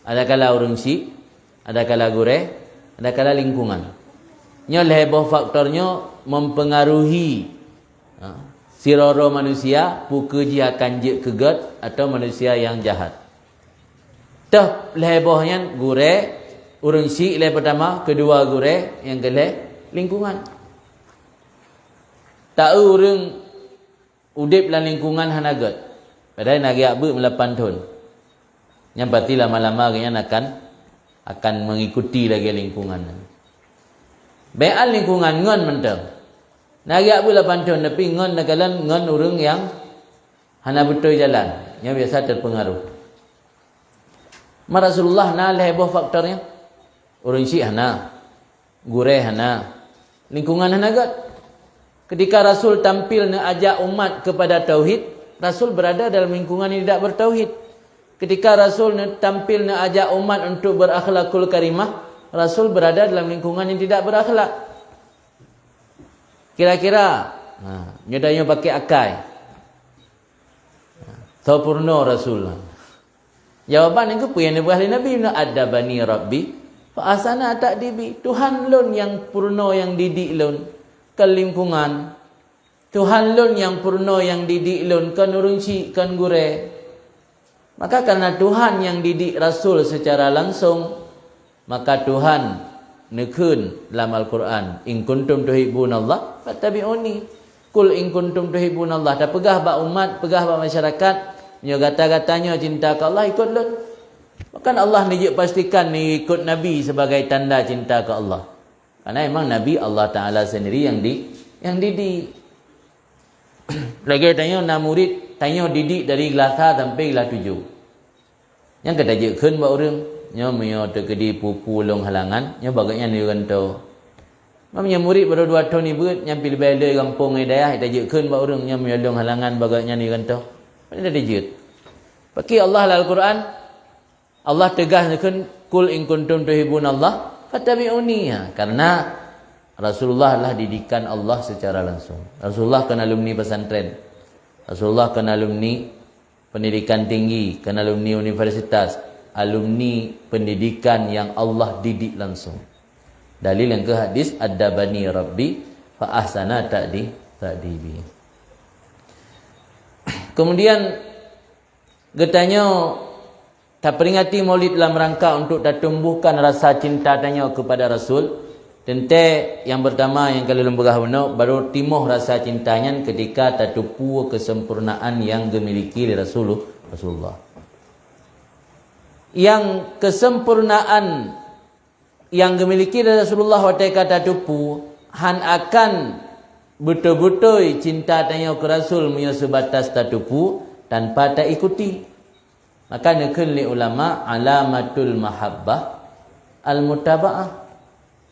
Ada kala orang si, ada kala gure, ada kala lingkungan. Nyol heboh faktornya mempengaruhi siroro manusia, pukeji akan je kegat atau manusia yang jahat. Tah hebohnya gure, orang si le pertama, kedua gure, yang kele lingkungan. Tak orang udip dalam lingkungan hanagat. Padahal nak giak ber 8 tahun. Yang pasti lama-lama kena akan mengikuti lagi lingkungan. Beal lingkungan ngon mentang. Nak giak ber 8 tahun tapi ngon nakalan ngon orang yang hana betul jalan, yang biasa terpengaruh. Rasulullah na heboh faktornya. Orang si hana, gure hana, lingkungan hanagat. Ketika Rasul tampil nak ajak umat kepada tauhid, Rasul berada dalam lingkungan yang tidak bertauhid. Ketika Rasul tampil nak ajak umat untuk berakhlakul karimah, Rasul berada dalam lingkungan yang tidak berakhlak. Kira-kira nyodanya pakai akai. Sempurna Rasul. Jawapan yang kepuyan oleh Nabi, Addabani Rabbi fa ahsana ta'dibi. Tuhan lun yang purna yang didik lun ke lingkungan. Tuhan lun yang purna yang didik lun kan urunci kan gure. Maka karena Tuhan yang didik Rasul secara langsung, maka Tuhan nekun dalam Al-Quran, in kuntum tuhibbunallah fattabi'uni. Kul in kuntum tuhibbunallah. Dah pegah bak umat, pegah bak masyarakat, nyo gata-gatanya cinta ke Allah, ikut lun. Bahkan Allah ni pastikan ni ikut Nabi sebagai tanda cinta ke Allah. Karena memang Nabi Allah Ta'ala sendiri yang didik. Lagi tanya nak murid, tanya didik dari kelas 1 sampai kelas 7. Yang kata je kan buat orang, nya menyo terkedi pupu long halangan, nya bagaknya ni orang tu. Mamanya murid baru 2 tahun ni berat, nyampi lebih ada kampung hidayah, kata je kan buat orang, nya menyo long halangan bagaknya ni orang tu. Mana ada je. Pakai Allah Al-Quran, Allah tegas kan, kul in kuntum tuhibbunallah fattabi'uni. Karena Rasulullah lah didikan Allah secara langsung. Rasulullah kan alumni pesantren. Rasulullah kan alumni pendidikan tinggi, kan alumni universitas, alumni pendidikan yang Allah didik langsung. Dalil yang ke hadis, Addabani Rabbi fa ahsana ta'dibi. Kemudian getanya tak peringati Maulid dalam rangka untuk tak tumbuhkan rasa cinta tanya kepada Rasul. Tente yang pertama yang kalau lembagah benar baru timuh rasa cintanya ketika tak tupu kesempurnaan yang dimiliki oleh Rasulullah. yang kesempurnaan yang dimiliki Rasulullah wa kata tupu han akan betul-betul cinta tanya ke Rasul punya sebatas tatupu tanpa tak ikuti. Maka nekun li ulama alamatul mahabbah al-mutaba'ah,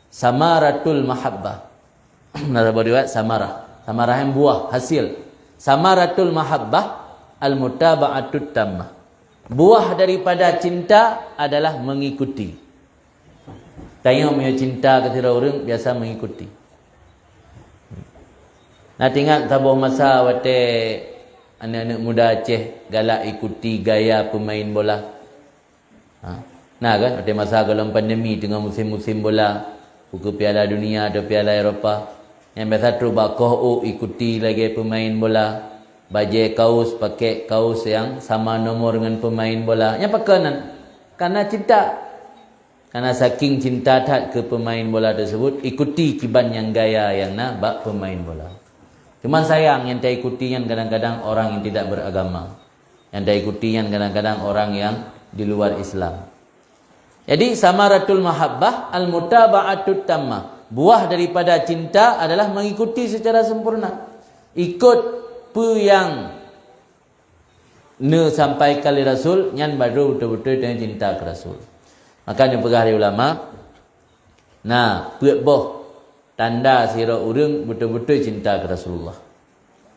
samaratul mahabbah. Nara riwayat samarah. Samarah yang buah, hasil. Samaratul mahabbah al-mutaba'atut tammah. Buah daripada cinta adalah mengikuti. Tanya punya cinta kepada orang biasa mengikuti. Nak ingat tabuh masa wate anak-anak muda Aceh galak ikuti gaya pemain bola. Nah kan wate masa dalam pandemi tengah musim-musim bola, buku Piala Dunia atau Piala Eropah, yang biasa tu bakoh ikuti lagi pemain bola, baju kaos pakai kaos yang sama nomor dengan pemain bola. Yang pakanan karena cinta. Karena saking cinta tak ke pemain bola tersebut, ikuti kiban yang gaya yang nak bak pemain bola. Cuman sayang yang tak ikuti yang kadang-kadang orang yang tidak beragama. Yang tak ikuti yang kadang-kadang orang yang di luar Islam. Jadi samaratul mahabbah al-mutaba'atut tammah. Buah daripada cinta adalah mengikuti secara sempurna. Ikut apa yang sampai kali Rasul, yang baru betul-betul dengan cinta ke Rasul. Makanya pegahari ulama, nah, buat boh tanda sira urang betul-betul cinta ke Rasulullah.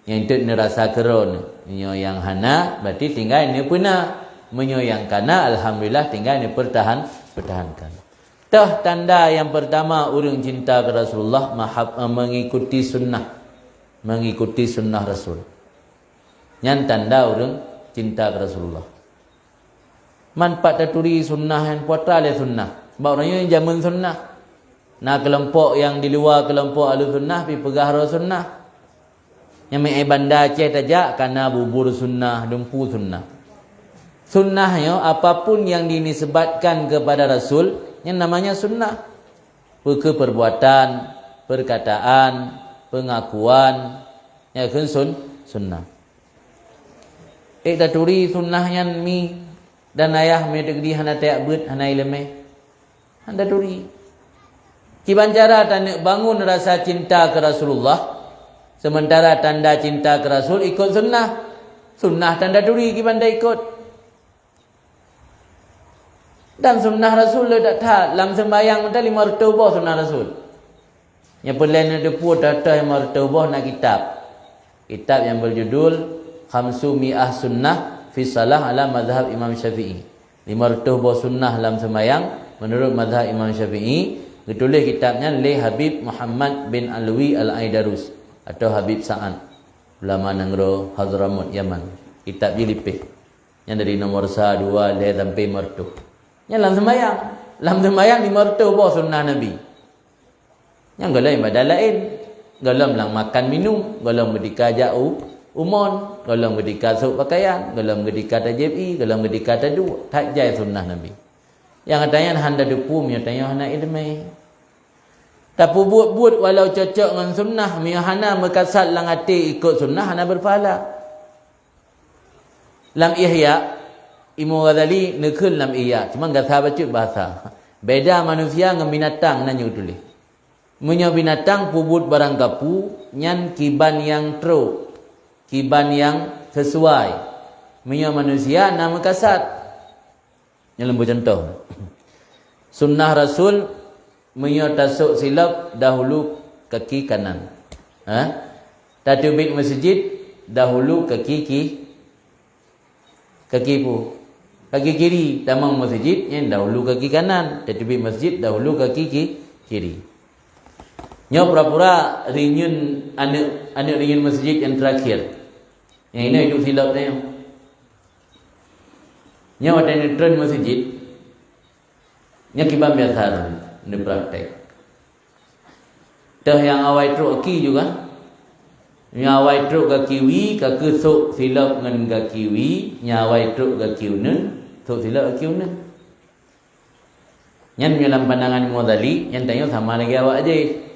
Yang itu ni rasa keron, yang hana berarti tinggal ni puna, yang kana alhamdulillah tinggal ni pertahankan. Tah tanda yang pertama urang cinta ke Rasulullah mengikuti sunnah. Mengikuti sunnah Rasul. Yang tanda urang cinta ke Rasulullah. Manfaat taturi sunnah yang putra le sunnah. Sebab orangnya yang jamin sunnah. Nah kelompok yang di luar kelompok ahlu sunnah pi pegah sunnah. Yang mai bandar Aceh tajak karena bubur sunnah, dumpu sunnah. Sunnahnya apapun yang dinisbatkan kepada Rasul yang namanya sunnah. Perbuatan, perkataan, pengakuan, ya kan sunnah. Taturi sunnah yang mi dan ayah mi degdi hana tayak bet hana ilmu. Anda turi. Kiban cara tanda bangun rasa cinta ke Rasulullah, sementara tanda cinta ke Rasul ikut sunnah. Sunnah tanda turi kiban dah ikut. Dan sunnah Rasul tak tahu dalam sembahyang kita 5 rutubah sunnah Rasul. Yang perlahan ada pun data 5 rutubah nak kitab. Kitab yang berjudul Khamsu Mi'ah Sunnah fi salah ala mazhab Imam Syafi'i. 5 rutubah sunnah dalam sembahyang menurut mazhab Imam Syafi'i. Ditulis kitabnya oleh Habib Muhammad bin Alwi Al-Aidarus atau Habib Sa'ad, ulama Nangro Hadramut Yaman. Kitab jilipih yang dari nomor 1, 2 sampai mertu. Yang dalam sembahyang 5 rutubah sunnah Nabi. Yang galau ibadah lain, galau lang makan minum, galau ketika jauh umon, galau ketika sok pakaian, galau ketika tajibi, galau ketika tadu, tak jai sunnah Nabi. Yang katanya handa dupu, yang tanya hana ilmai. Tapi buat walau cocok dengan sunnah, yang hana mekasat lang hati ikut sunnah, hana berpahala. Lam Ihya, Imam Ghazali nekun lam Ihya, cuma enggak tahu baca bahasa. Beda manusia dengan binatang nanya tulis. Munyo binatang pubut barang kapu, nyan kiban yang tro, kiban yang sesuai. Munyo manusia nama kasat. Yang lembu contoh. Sunnah Rasul munyo tasuk silap dahulu kaki kanan. Tatubik masjid dahulu kaki kiri. Tamang masjid yang dahulu kaki kanan. Tatubik masjid dahulu kaki kiri. Nyo pura-pura reunion anak reunion masjid yang terakhir. Yang ini hidup silap dia. Nyo ada neutron masjid. Nyo kiban biasa ni praktek. Dah yang awai truk aki juga. Yang awai truk ke kiwi, ke kesuk silap dengan ke kiwi, yang awai truk ke kiunen, sok silap ke kiunen. Yang dalam pandangan Ghazali, yang tanya sama lagi awak aja.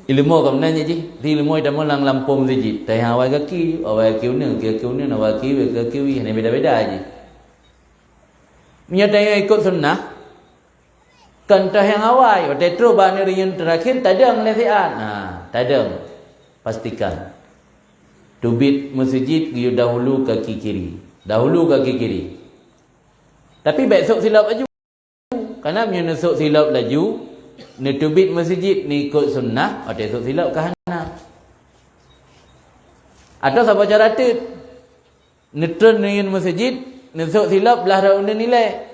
Ilmu kamu nanya je, ilmu itu malang lampung masjid. Tanya awal kaki, awal kiunen, awal kiwi, hanya beda-beda aja. Menyatanya ikut sunnah. Contoh yang awal, waktu itu bahana riun terakhir, tak ada ngelesian. Tak ada. Pastikan. Tubit masjid, you dahulu kaki kiri. Dahulu kaki kiri. Tapi besok silap laju. Kerana menyusuk silap laju, ni tubit masjid, ni ikut sunnah, waktu esok silap ke kanan. Atau siapa cara tu? Ni turun riun masjid, ni esok silap, belah raundan nilai.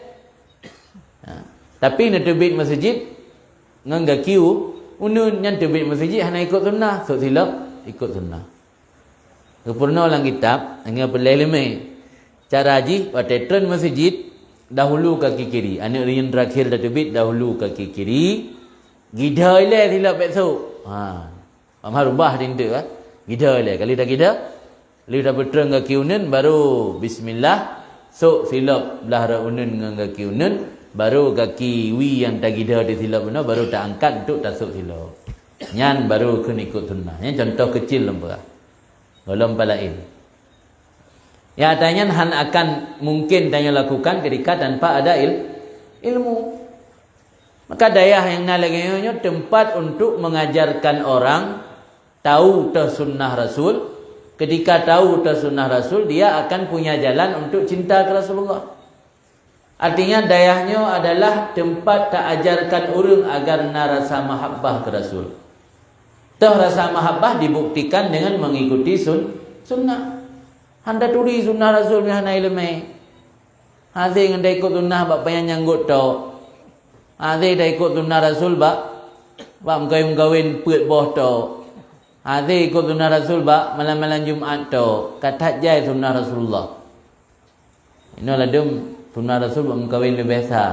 Tapi nak terbit masjid ngangga kiu unun yang terbit masjid hanya ikut sunnah, sok silap ikut sunnah. Sempurna dalam kitab hanya berleleme cara haji pada turun masjid dahulu kaki kiri. Anak rian terakhir dah terbit dahulu kaki kiri. Gida ile silap besok. Amar ubah dinda ah. Gida ile kali dah gida. Kali dah berturun kaki unun baru bismillah sok silap belah ra unun ngangga kaki unun. Baru kaki wi yang tak gida di silap benar baru tak angkat untuk tasuk silap. Nyan baru kena ikut sunnah. Ini contoh kecil lembah. Belum palain. Ya tanya han akan mungkin tanya lakukan ketika tanpa ada ilmu. Maka dayah yang nalaganya tempat untuk mengajarkan orang tahu tah sunnah Rasul. Ketika tahu tah sunnah Rasul, dia akan punya jalan untuk cinta ke Rasulullah. Artinya dayahnya adalah tempat tak ajarkan orang agar narasa mahabbah ke Rasul. Tah rasa mahabbah dibuktikan dengan mengikuti sunnah. Handa turi sunnah Rasul yang hana ilmu. Hadi yang dah ikut sunnah bapa yang nyanggut tau. Hadi dah ikut sunnah Rasul bak mengkawin puat boh tau. Hadi ikut sunnah Rasul bak malam-malam Jumaat tau. Katat jai sunnah Rasulullah. Inilah dem sunnah Rasul buat kawin lebih biasa.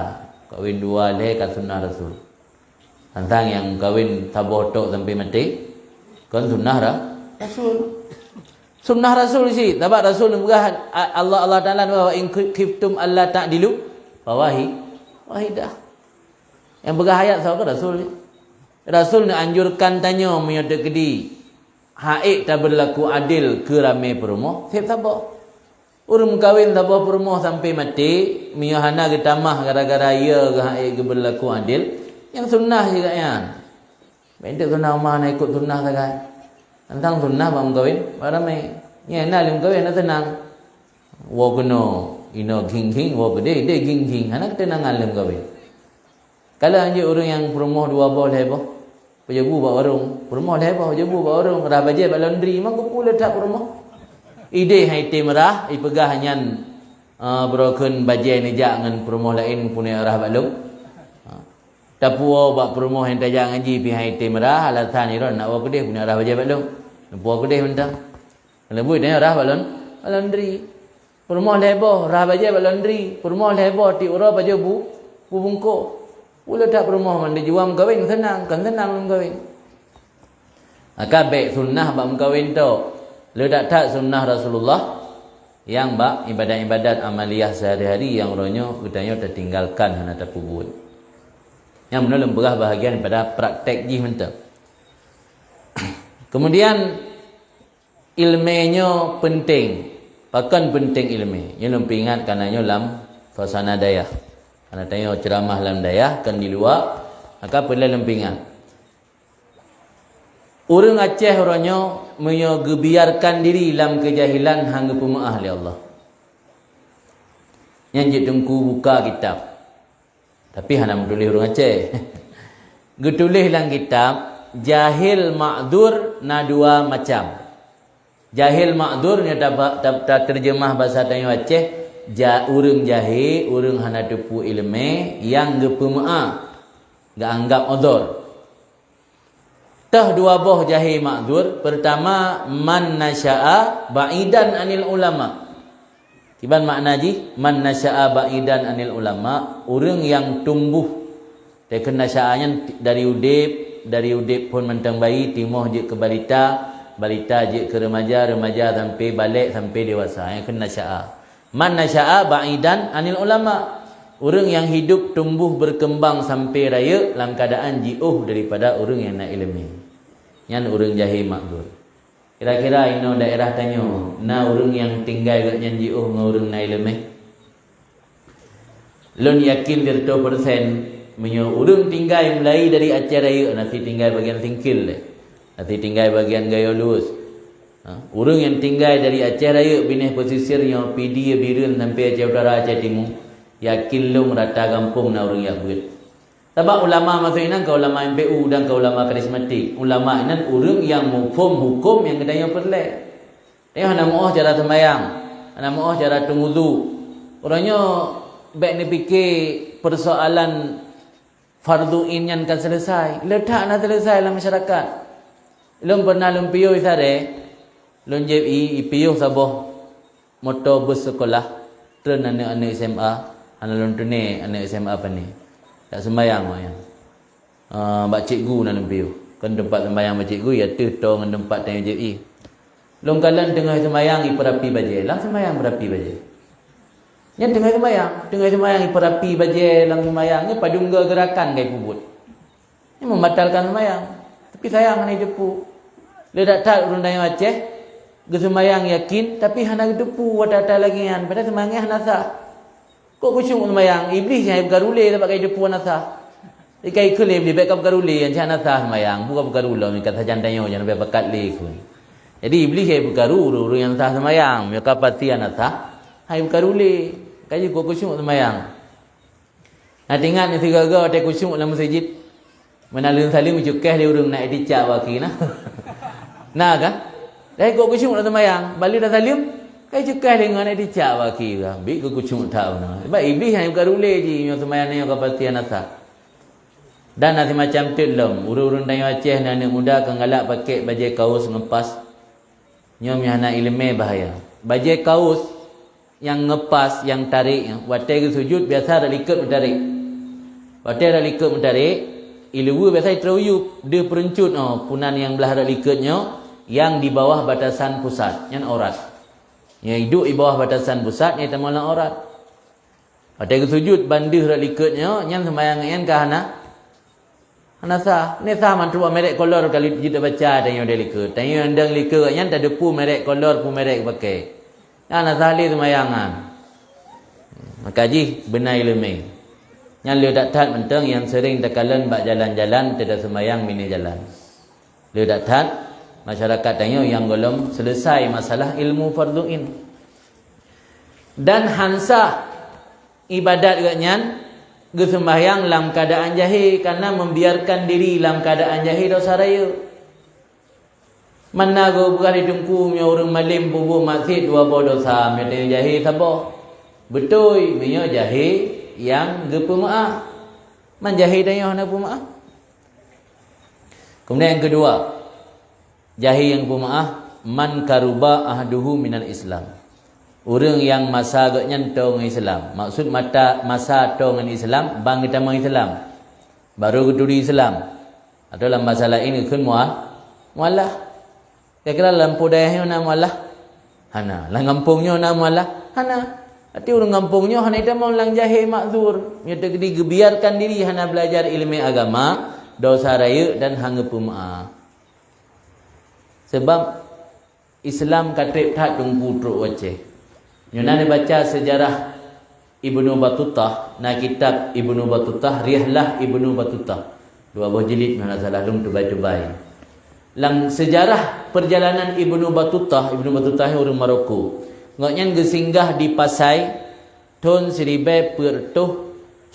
Kawin dua leh kat sunnah Rasul. Tentang yang kawin taboh tok sampai mati. Kan sunnah Rasul. Sunnah Rasul sih. Tabat Rasul juga Allah Taala wa in khiftum alla ta'dilu wahidah. Yang bergahayat sahaja Rasul. Rasul nak anjurkan tanya menyata kedi. Haid tak berlaku adil ke ramai perumah. Siap sabar. Orang kahwin tabah perumah sampai mati, miyahana ke tamah gara-gara ia ke berlaku adil. Yang sunnah juga ya. Bentuk sunnah rumah nak ikut sunnah saja. Tentang sunnah bang kahwin, ramai. Ya nak lim kahwin nak tenang. Wa kena ino king wa gede king. Hana ketenangan lim kahwin. Kalau anjir orang yang perumah dua bah leba, pejabu bawa warung, perumah leba pejabu bawa warung, rabaje bawa laundry, mak kupu letak perumah. Ide hai merah ipegah hanyan broken bajai nejak ngan perumah lain punya arah balung. Tapu bak perumah yang tajak ngaji pi hai merah alasan iron nak wa kedeh punya arah bajai balung. Nampu kedeh mentang. Lebih dia arah balon laundry. Perumah lebo arah bajai laundry. Perumah lebo ti ora baju bu bungko. Ula tak perumah mandi juam kawin senang kan senang kawin. Akabe sunnah bak kawin tu. Ledak tak sunnah Rasulullah yang bak ibadat-ibadat amaliyah sehari-hari yang ronyo udahnya tertinggalkan hana terpubut. Yang benar lemberah bahagian daripada praktek jih mentah. Kemudian ilmunya penting. Bahkan penting ilmu. Yang lebih ingat karenanya dalam fasana dayah. Karena tanya ceramah dalam dayah kan di luar, maka perlu lebih ingat. Orang Aceh orangnya mengebiarkan diri dalam kejahilan hangga pemaah oleh Allah. Yang je tengku buka kitab. Tapi hana menulis orang Aceh. Getulis dalam kitab jahil ma'dzur na dua macam. Jahil ma'dzur ni tak terjemah bahasa Tanyo Aceh, urang jahil, urang hana tepu ilmu yang ge pemaah, ge anggap udzur. Tah dua boh jahil ma'dzur. Pertama, man nasya'a ba'idan anil ulama. Kiban makna ji? Man nasya'a ba'idan anil ulama, orang yang tumbuh tekan nasya'anya dari udip pun mentang bayi, timoh je ke balita, balita je ke remaja, remaja sampai balik sampai dewasa. Yang kena nasya'a. Man nasya'a ba'idan anil ulama, orang yang hidup tumbuh berkembang sampai raya dalam keadaan jauh daripada orang yang nak ilmu. Yang orang jahil makdur. Kira-kira ino daerah Tanyo, na orang yang tinggal kat yang jauh dengan orang nak ilmu. Lun yakin 100% menyo urang tinggal mulai dari acara raya nanti tinggal bagian tingkil le. Nanti tinggal bagian gaya lurus. Urang yang tinggal dari acara raya binih pesisirnya PD birun sampai acara utara acara timur yakin lu merata kampung na urang yak buat. Sebab ulama masuk inan ke ulama MPU dan ke ulama karismatik. Ulama inan urang yang mufhum hukum yang kedaya perlek. Dia hana moh cara sembahyang, hana moh cara tunggudu. Orangnya baik ni fikir persoalan fardu in yang kan selesai. Letak nak selesai dalam masyarakat. Lum pernah lum piyo isare, lum JI piyo saboh motor bus sekolah, tren anak-anak SMA, anak lum tune anak SMA apa ni? Tak sembahyang mayang. Bak cikgu nak lum piyo. Kan tempat sembahyang bak cikgu ya tu tong tempat tanya JI. Lum kalan tengah sembahyang iperapi baje, lang sembahyang berapi baje. Yang tengah sembahyang iperapi baje lang sembahyang ni padungga gerakan gai pubut. Ni membatalkan sembahyang. Tapi sayang ni depu. Dia dak tak urang dayang Aceh, ge sembahyang yakin tapi hana depu wata lagi kan. Pada sembahyang hana sah. Kok kusyuk sembahyang? Iblis yang bergarule sebab gai depu hana sah. Ikai kelem dia baik bergarule yang hana sah sembahyang, bukan bergarule ni kata jantanyo jangan sampai bakat lekun. Jadi iblis yang bergarule urang yang sah sembahyang, mereka pasti hana sah. Hai bergarule. Kaji kau kusyuk sembahyang. Nak ingat ni tiga-tiga ada kusyuk dalam masjid. Menalun salim cukeh dia urang nak dicak waki nah. Nah kan? Dah kau kusyuk dalam sembahyang, balik dah salim, kai cukeh dengan nak dicak waki kan. Bi kau kusyuk tahu nah. Sebab iblis yang bergarule je yang sembahyang ni kau pasti anasa. Dan nanti macam tu lom, urang-urang dayu Aceh dan anak muda akan galak pakai baju kaos ngepas. Nyom yang nak ilmu bahaya. Baju kaos yang ngepas, yang tarik, watai ke sujud biasa ada likat menarik. Watai ada likat menarik, ilmu biasa teruyup, dia peruncut punan yang belah ada likatnya yang di bawah batasan pusat, yang aurat. Yang hidup di bawah batasan pusat yang termalang aurat. Watai ke sujud bandih ada likatnya, yang sembahyang yang kahana. Hana sah, ni sah mantu merek kolor kali kita baca dan yang ada likat. Dan yang ada likat yang tak ada pu merek kolor pu merek pakai. Ana sahli semayangan. Maka ji benar ilmu. Yang lu dak tat mentang yang sering tekalan bak jalan-jalan tidak semayang mini jalan. Lu dak tat masyarakat tanya yang belum selesai masalah ilmu farduin. Dan hansa ibadat gaknyan ge sembahyang dalam keadaan jahil karena membiarkan diri dalam keadaan jahil dosa raya. Mana go bukan ditungku punya orang malim bubuh masjid dua dosa mete jahil sabar. Betul punya jahil yang ge pemaaf. Man jahil dan yang nak pemaaf. Kemudian yang kedua, jahil yang pemaaf man karuba ahduhu minal Islam. Orang yang masa agaknya tong Islam. Maksud masa tong Islam bang kita mang Islam. Baru keduri Islam. Atau dalam masalah ini kun mualah. Kira-kira lampu dayahnya nama Allah hana, lang kampungnya nama Allah hana. Hati orang kampungnya hana itu mau lang jahil makzur. Dia biarkan diri hana belajar ilmu agama, dosa raya dan hanga pemaaf. Sebab Islam katib tak tunggu truk Aceh. Nyona baca sejarah Ibnu Battutah, na kitab Ibnu Battutah, Rihlah Ibnu Battutah. 2 buah jilid mana salah lum tubai-tubai. Lang sejarah perjalanan Ibnu Battutah orang Maroko. Ngaknya gesinggah di Pasai tahun 1945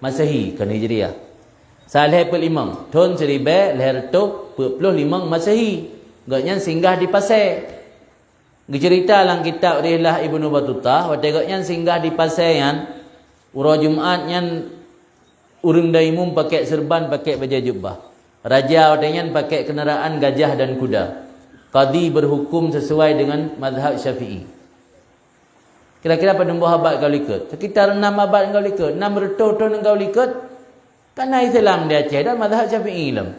Masehi kan Hijriah. Saleh pel-5 tahun 1945 Masehi. Ngaknya singgah di Pasai. Cerita lang kitab Rihlah Ibnu Battutah, ngaknya singgah di Pasai yan urang Jumaat yan urang daimum pakai serban, pakai baju jubah. Raja wadanyan pakai kenderaan gajah dan kuda. Qadi berhukum sesuai dengan mazhab Syafi'i. Kira-kira pada buah abad kau likat. Sekitar 6 abad kau likat. 6 bertahun kau likat. Karena Islam di Aceh dan mazhab Syafi'i lam.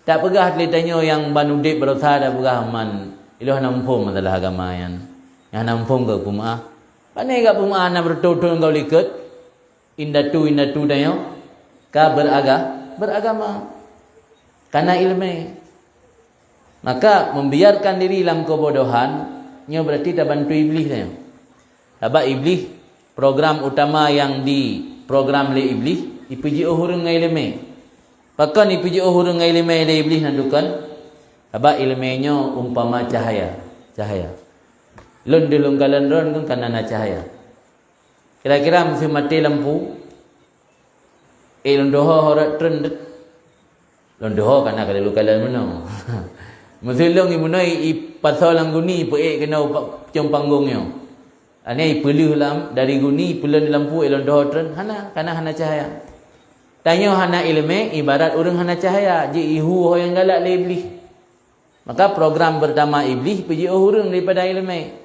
Tak pegah telitanya yang banudip berusaha dah pegah man. Iluh nampung masalah agama yang nampung ke pemaaf. Pandai kat pemaaf 6 bertahun kau likat. Indatu dayo. Ka beragama karena ilmu. Maka membiarkan diri dalam kebodohan nya berarti tak bantu iblis nya. Sebab iblis, program utama yang diprogram oleh iblis, ipuji hurung ngai ilmu. Pakan ipuji hurung ngai ilmu oleh iblis nandukan. Sebab ilmunya umpama cahaya. Cahaya. Lun dilung kalan ron kan kana cahaya. Kira-kira mesti mati lampu. Londoho horat trend. Londoho kana kada lu kalan meno. Mesti long imunai pasal lang guni pe kena cium panggungnya. Ane perlu lam dari guni pulan lampu londoho trend hana kana hana cahaya. Tanya hana ilmu ibarat orang hana cahaya, ji ihu yang galak le iblis. Maka program pertama iblis pergi orang daripada ilmu.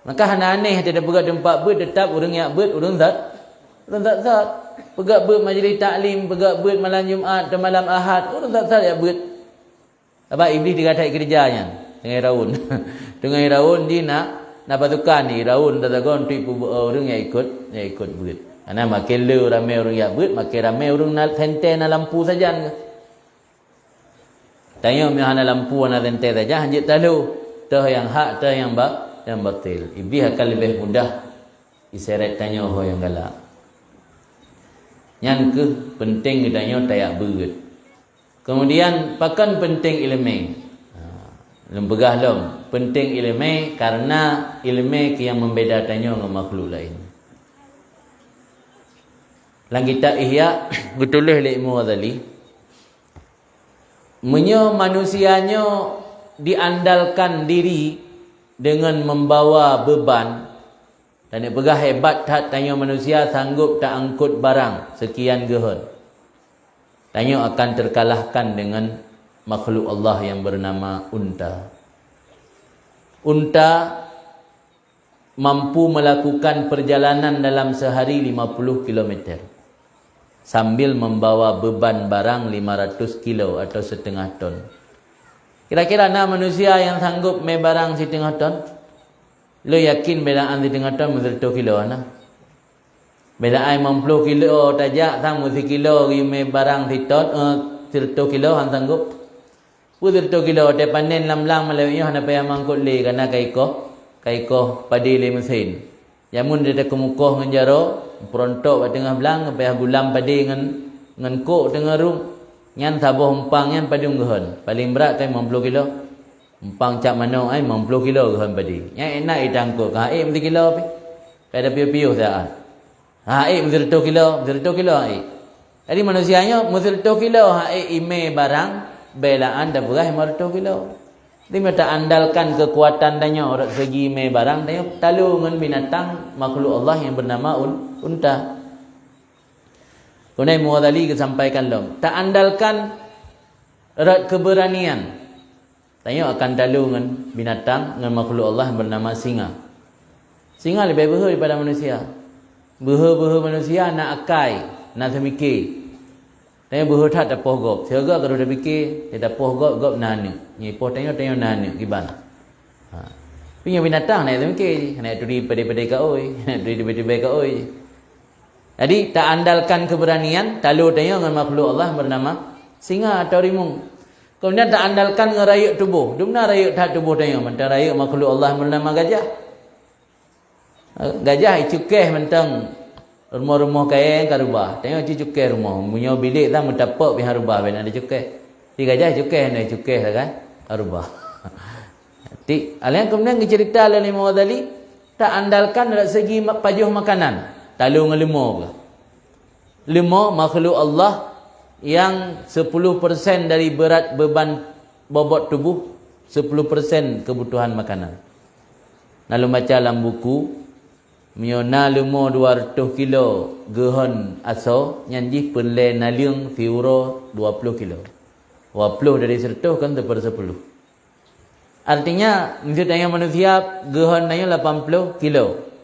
Maka hana aneh tidak pegat tempat ber tetap orang yang ber orang zat pegat ber majlis taklim, pegat ber malam Jumaat dan malam Ahad, orang zat yang ber. Sebab iblis dikatai kerjanya dengan raun. Dengan raun dia nak pasukan ni raun tatagon tipu orang yang ikut ber. Karena makin le ramai orang yang ber, makin ramai orang nak senten lampu saja. Tanya mihana lampu ana senten saja hanjit talu. Tah yang hak, tah yang batil. Iblis akan lebih mudah diseret tanya orang yang galak. Yang ke penting tanya tayak berat. Kemudian pakan penting ilmu. Lempegah long. Penting ilmu karena ilmu yang membeda tanya dengan makhluk lain. Lang kita Ihya betulis oleh Imam Ghazali. Manusianya diandalkan diri dengan membawa beban dan pegah hebat tak tanya manusia sanggup tak angkut barang sekian gehon. Tanya akan terkalahkan dengan makhluk Allah yang bernama unta. Unta mampu melakukan perjalanan dalam sehari 50 km sambil membawa beban barang 500 kilo atau setengah ton. Kira-kira nak manusia yang sanggup mai barang setengah ton? Lo yakin belaan setengah ton mesti 2 kilo ana? Belaan 50 kilo tajak sang mesti kilo mai barang seton 2 kilo han sanggup. Putih 2 kilo te panen lam-lam malawnya hana payah mangkut le karena kaiko padi le mesin. Jamun dia tak kemukoh ngan jaro, perontok kat tengah belang payah gulam padi ngan kok tengah rum. Nyan sabuh umpang nyan padi unggehan. Paling berat kan 50 kilo. Umpang cak mano ai 50 kilo gehan padi. Yang enak itangkut. Ha mesti kilo pi. Kada piu-piu saat. Ha mesti 2 kilo, mesti 2 kilo ai. Jadi manusianya mesti 2 kilo ha ime barang belaan dah beras 2 kilo. Dia minta andalkan kekuatan danya orang segi ime barang danya talu dengan binatang makhluk Allah yang bernama unta. Kemudian Mughazali kesampaikan lom. Tak andalkan erat keberanian. Tanya akan talu dengan binatang dengan makhluk Allah yang bernama singa. Singa lebih beha daripada manusia. Beha manusia nak akai, nak semikir. Tanya beha tak poh gop. Siaga kalau dah fikir, dia dah poh gop nani. Ni poh tanya nani gimana? Punya binatang nak semikir, nak turi pada-pada ka oi, nak turi tiba-tiba ka oi. Jadi tak andalkan keberanian, talu tanya dengan makhluk Allah bernama singa atau rimung. Kemudian tak andalkan ngerayuk tubuh. Di mana rayuk tak tubuh tanya? Mentang rayuk makhluk Allah bernama gajah. Gajah cukeh mentang rumah-rumah kaya ke rubah. Tanya cukeh rumah. Punya bilik tak mentapak pihak rubah bila ada cukeh. Di gajah cukeh lah kan? Rubah. Jadi, alian kemudian cerita oleh Imam Ghazali tak andalkan dari segi pajuh makanan. Talu dengan lemah pula. Lemah makhluk Allah yang 10% dari berat beban bobot tubuh, 10% kebutuhan makanan. Lalu baca dalam buku, miona lemah 200 kilo gehon aso, nyanji penle naliung fiuro 20 kilo. 20 dari 100 kan 1/10. Artinya, misalnya manusia gehon nanya 80 kilo.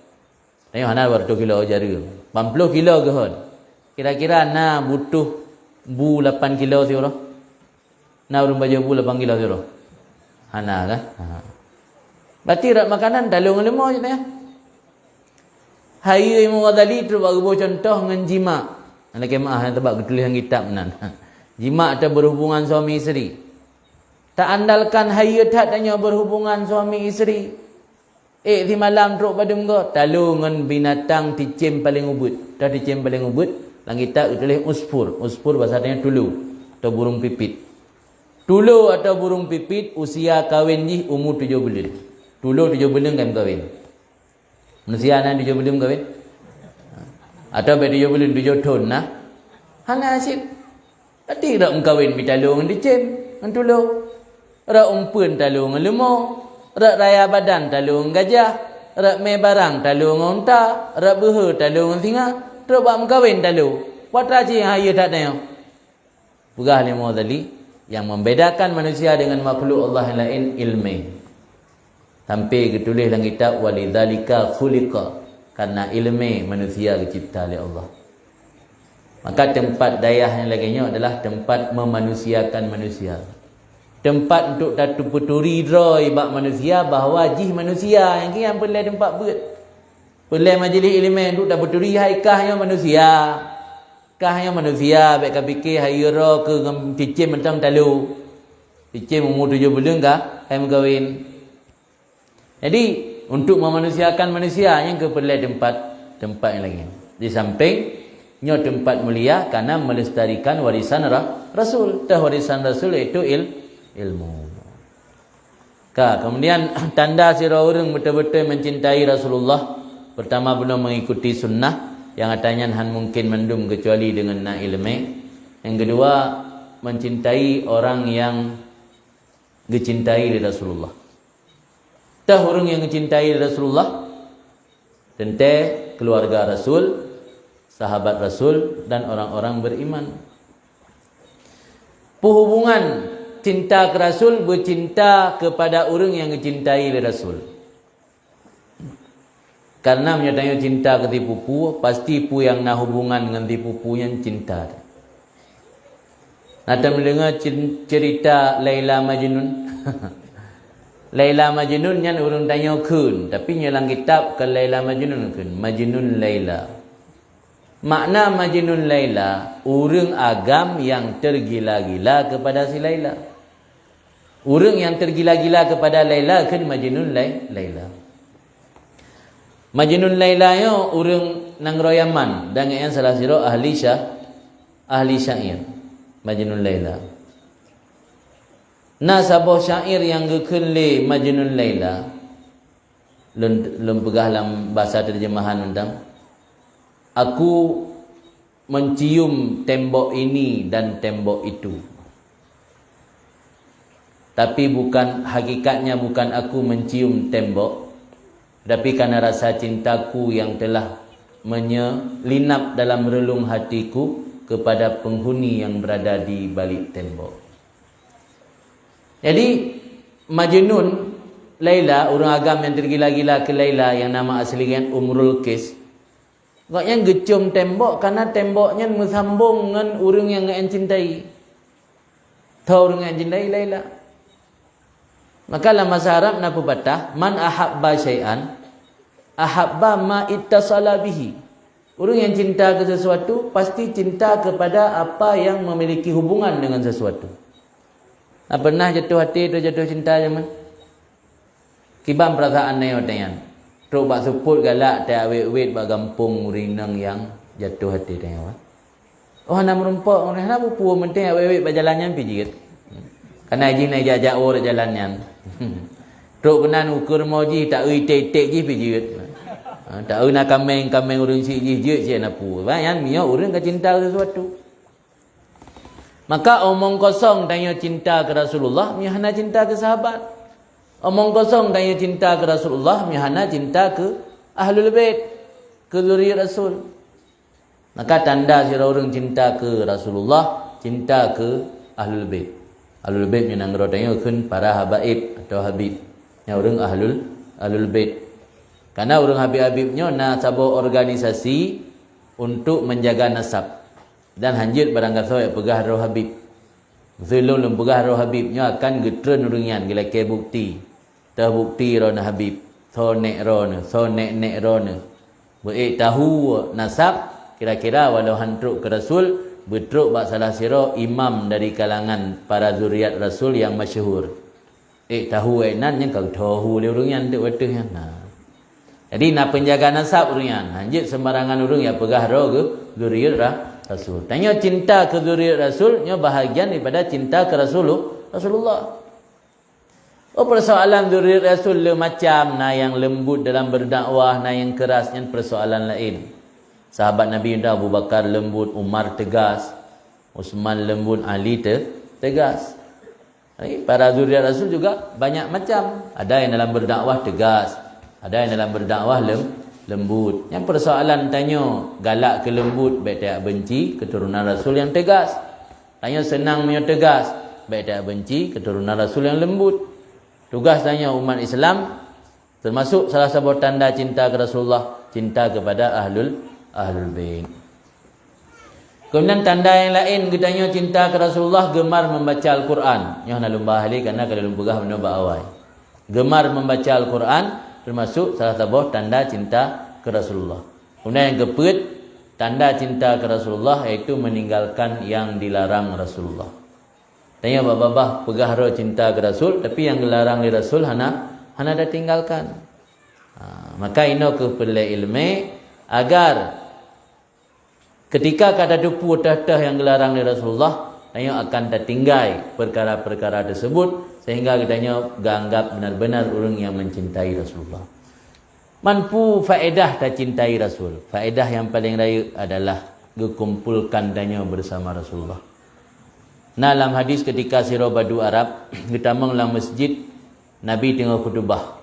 Tengok hana 200 kilo jari. 80 kilo gehon. Kira-kira na butuh bu 8 kilo tiuro. Na urung baju bu 8 kilo tiuro. Hana kan? Berarti rat makanan talung lemah je tanya. Hai Imam Ghazali tu bagi contoh dengan jima. Ana kemah yang tebak tulisan kitab nan. Jima atau berhubungan suami isteri. Tak andalkan hayat tak tanya berhubungan suami isteri. Di malam truk padum go talungan binatang ticim paling ubut. Dah ticim paling ubut, langit tak tulis uspur. Uspur bahasa artinya tulu atau burung pipit. Tulu atau burung pipit usia kahwin ni umur 7 bulan. Tulu 7 bulan kan kahwin. Manusia nan 7 bulan kahwin. Atau ber 7 bulan 7 tahun nah. Hana asyik. Ati rak kahwin bitalung dicim, antulu. Rak umpun talung lemau. Rak raya badan talung gajah, rak me barang talung unta, rak behe talung singa, rak bak kahwin talung. Watra ci haya tak tanya. Pegah lima tadi yang membedakan manusia dengan makhluk Allah yang lain ilmu. Sampai ketulis dalam kitab walidzalika khuliqa, karena ilmu manusia dicipta oleh Allah. Maka tempat dayah yang lainnya adalah tempat memanusiakan manusia. Tempat untuk tuturi droi bak manusia bahawa jih manusia yang kian pelai tempat berat. Pelai majlis ilmu untuk dak tuturi hai kahnya manusia. Kahnya manusia baik fikir hai ro ke cicim mentang talu. Cicim umur 7 bulan kah hai megawin. Jadi untuk memanusiakan manusia yang ke pelai tempat yang lain. Di samping nyo tempat mulia karena melestarikan warisan Rasul. Tah warisan Rasul itu ilmu. Kemudian tanda sira orang betul-betul mencintai Rasulullah, pertama belum mengikuti sunnah yang katanya han mungkin mendum kecuali dengan nak ilmu. Yang kedua mencintai orang yang dicintai oleh Rasulullah. Tah orang yang mencintai Rasulullah tentu keluarga Rasul, sahabat Rasul dan orang-orang beriman. Hubungan cinta ke Rasul bercinta kepada orang yang mencintai Rasul. Karena menyatakan cinta ke tipu-pu, pasti pu yang nak hubungan dengan tipu-pu yang cinta. Nanti mendengar cerita Laila Majnun. Laila Majnun yang orang tanya kun, tapi nyalang kitab ke Laila Majnun kun, Majnun Laila. Makna Majnun Laila, orang agam yang tergila-gila kepada si Laila. Orang yang tergila-gila kepada Laila kan Majnun Laila. Majnun Laila yo orang nang Yaman dan yang salah siro ahli syair. Majnun Laila. Na sabah syair yang gekele Majnun Laila. Lem pegah dalam bahasa terjemahan tentang aku mencium tembok ini dan tembok itu. Tapi bukan hakikatnya bukan aku mencium tembok, tapi karena rasa cintaku yang telah menyelinap dalam relung hatiku kepada penghuni yang berada di balik tembok. Jadi Majnun Laila, orang agam yang tergila-gila ke Laila yang nama aslinya Umrul Qais. Gaknya gecum tembok karena temboknya bersambung dengan orang yang cintai. Tahu orang yang cintai Laila. Maka dalam bahasa Arab napa patah, man ahabba syai'an ahabba ma ittasala bihi. Orang yang cinta ke sesuatu pasti cinta kepada apa yang memiliki hubungan dengan sesuatu. Pernah jatuh hati atau jatuh cinta zaman? Kibam perasaan ni otayan. Truk bak suput galak tak awet-awet bak gampung rinang yang jatuh hati tengok. Oh nak merumpak orang nak pupu penting awet-awet bak jalannya pijit. Karena izin nak jajak orang jalannya. Truk kenan ukur moji tak tek-tek je pijit. Tak nak kameng urang si je je nak pu. Bayan mio urang ka cinta sesuatu. Maka omong kosong tanya cinta ke Rasulullah, mihana cinta ke sahabat. Omong kosong tanya cinta ke Rasulullah, mihana cinta ke Ahlul Bait, ke zuriat Rasul. Maka tanda sira orang cinta ke Rasulullah, cinta ke Ahlul Bait. Ahlul Bait yang nang tanya kun para habaib atau habib. Yang orang Ahlul Bait. Karena orang habib-habibnya nak sabuk organisasi untuk menjaga nasab. Dan hanjit barang kata yang pegah roh habib. Zulul pegah roh habibnya akan getren uringan gila ke bukti. Terbukti roh na habib. So nek roh na, so nek roh na. Berik tahu nasab, kira-kira walau hantruk ke Rasul, betruk bak salah siro imam dari kalangan para zuriat Rasul yang masyhur. Tahu nan yang kau tahu le uringan tu betul yang. Nah. Jadi nak penjaga nasab urungan. Hanjit sembarangan urung ya pegah roh ke zuriat Rasul. Tanya cinta ke zuriat Rasul, nya bahagian daripada cinta ke Rasulullah. Oh, persoalan zuriat Rasul le macam na yang lembut dalam berdakwah, na yang kerasnya persoalan lain. Sahabat Nabi Abu Bakar lembut, Umar tegas, Utsman lembut, Ali tegas. Para zuriat Rasul juga banyak macam. Ada yang dalam berdakwah tegas, ada yang dalam berdakwah lembut. Yang persoalan tanya galak ke lembut, baik tak benci keturunan Rasul yang tegas. Tanya senang punya tegas, baik tak benci keturunan Rasul yang lembut. Tugas tanya umat Islam, termasuk salah satu tanda cinta ke Rasulullah, cinta kepada ahlul bait. Kemudian tanda yang lain kita tanya cinta ke Rasulullah, gemar membaca Al-Quran. Yang nak lumba ahli kerana kalau lumba gah menubah awal. Gemar membaca Al-Quran termasuk salah satu tanda cinta ke Rasulullah. Kemudian yang keempat, tanda cinta ke Rasulullah iaitu meninggalkan yang dilarang Rasulullah. Tanya babah pegah roh cinta ke Rasul, tapi yang dilarang di Rasul hana dah tinggalkan. Maka ino ke perlu ilmu agar ketika kata dupu tah yang dilarang di Rasulullah, tanya akan tertinggai perkara-perkara tersebut sehingga kitanya ganggap benar-benar orang yang mencintai Rasulullah. Mampu faedah tak cintai Rasul. Faedah yang paling raya adalah dikumpulkan tanya bersama Rasulullah. Dalam hadis ketika sirah badu Arab, kita dalam masjid, Nabi tengah khutbah.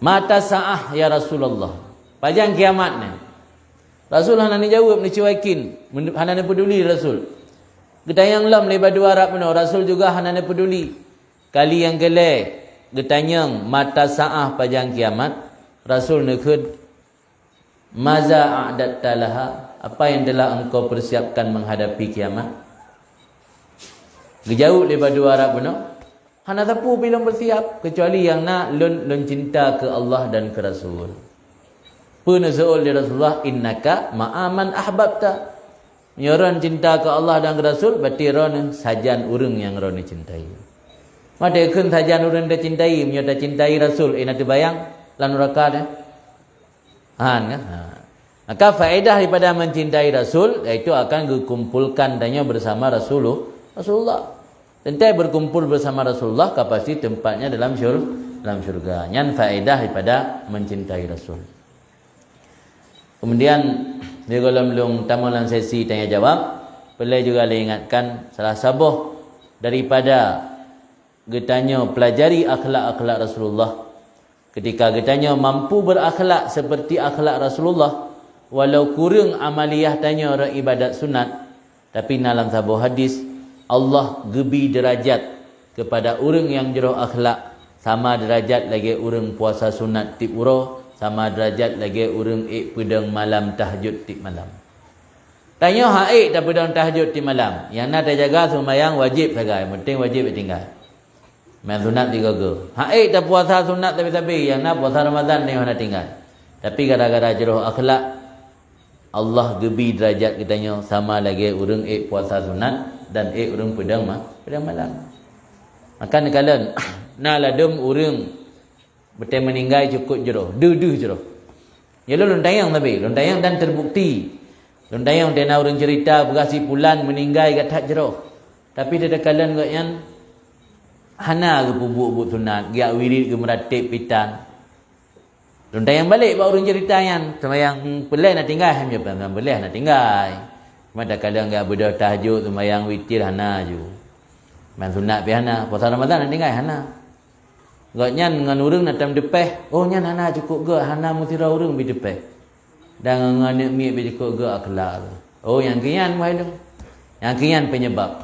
Mata sa'ah ya Rasulullah. Pajang kiamat ni. Rasul hana ni jawab ni cuakin, hana ni peduli Rasul. Kita yang lam le badu Arab ni, Rasul juga hana ni peduli. Kali yang gele, getanyang mata sa'ah pajang kiamat, Rasul nekud maza a'datta laha, apa yang telah engkau persiapkan menghadapi kiamat? Gejauh daripada dua Arab benar. Hana tapu bila bersiap kecuali yang nak lun cinta ke Allah dan ke Rasul. Pun seol di Rasulullah innaka ma'aman ahbabta. Nyoron cinta ke Allah dan ke Rasul berarti ron sajan urang yang ron cintai. Made keun sajan urang dah cintai, menyata cintai Rasul nanti bayang lan neraka dah. Han kan? Maka faedah daripada mencintai Rasul iaitu akan dikumpulkan tanya bersama Rasulullah. Tentai berkumpul bersama Rasulullah kapasi tempatnya dalam syurga. Yang faedah daripada mencintai Rasul. Kemudian di dalam tamalan sesi tanya jawab, perlu juga diingatkan salah satu daripada getanya pelajari akhlak-akhlak Rasulullah. Ketika getanya mampu berakhlak seperti akhlak Rasulullah, walau kurang amaliyah tanya orang ibadat sunat, tapi dalam sebuah hadis Allah gebi derajat kepada orang yang jero akhlak sama derajat lagi orang puasa sunat tip uro, sama derajat lagi orang pedang malam tahajud tip malam. Tanya haik tak pedang tahajud tip malam, yang nak jaga sembahyang wajib saja, yang penting wajib tinggal. Main sunat digaga. Haik tak puasa sunat tapi yang nak puasa Ramadan ni nak tinggal. Tapi gara-gara jero akhlak Allah gebi derajat kitanya sama lagi orang puasa sunat dan orang pedang malam. Maka nekalan na ladem orang betul meninggal cukup jero. Duh jero. Ya lu lontayang tapi lontayang dan terbukti. Lontayang dena orang cerita berasi pulan meninggal kat jero. Tapi dia nekalan gak yang hana ke bubuk sunat, giak wirid ke meratib pitan. Lontayang balik bawa orang cerita yang sembahyang pelai nak tinggal, hanya pelai nak tinggal. Mada kadang enggak berdoa tahajud sembahyang witir hana ju. Man sunat pi hana, puasa Ramadan nak tinggal hana. Gak nyan ngan urang nak tam depeh, oh nyan hana cukup ge hana mutira urang bi depeh. Dan ngan mi bi cukup ge akhlak. Oh yang kian mai dong. Yang kian penyebab.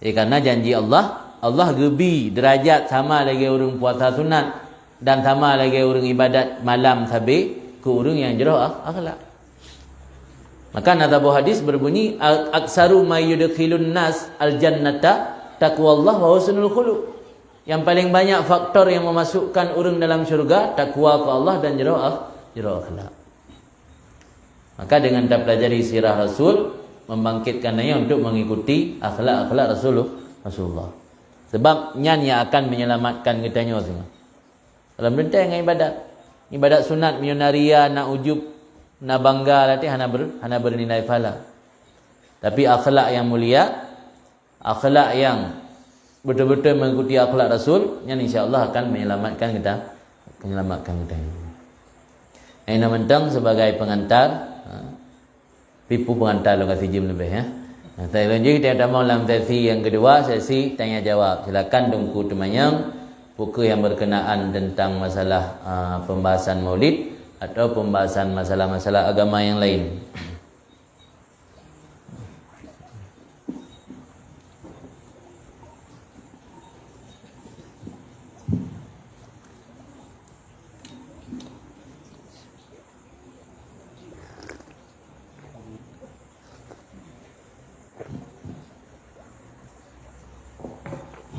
Karena janji Allah gebi derajat sama lagi urang puasa sunat dan sama lagi urang ibadat malam sabi ke urang yang jero akhlak. Maka nadabu hadis berbunyi aksaru may yudkhilun nas aljannata taqwallah wa husnul khuluq. Yang paling banyak faktor yang memasukkan orang dalam syurga takwa ke Allah dan jero akhlak. Maka dengan kita pelajari sirah Rasul membangkitkan daya untuk mengikuti akhlak-akhlak Rasulullah. Sebab nyan yang akan menyelamatkan kita semua. Dalam benteng ibadat. ibadat sunat milionaria nak ujub nak bangga latih hana bernilai pahala. Tapi akhlak yang mulia, akhlak yang betul-betul mengikuti akhlak Rasul, yang insya-Allah akan menyelamatkan kita. Ini mentang sebagai pengantar, pipu pengantar lo kasih jam lebih ya. Saya lanjut kita mau dalam sesi yang kedua, sesi tanya jawab. Silakan tunggu temannya buku yang berkenaan tentang masalah pembahasan Maulid atau pembahasan masalah-masalah agama yang lain.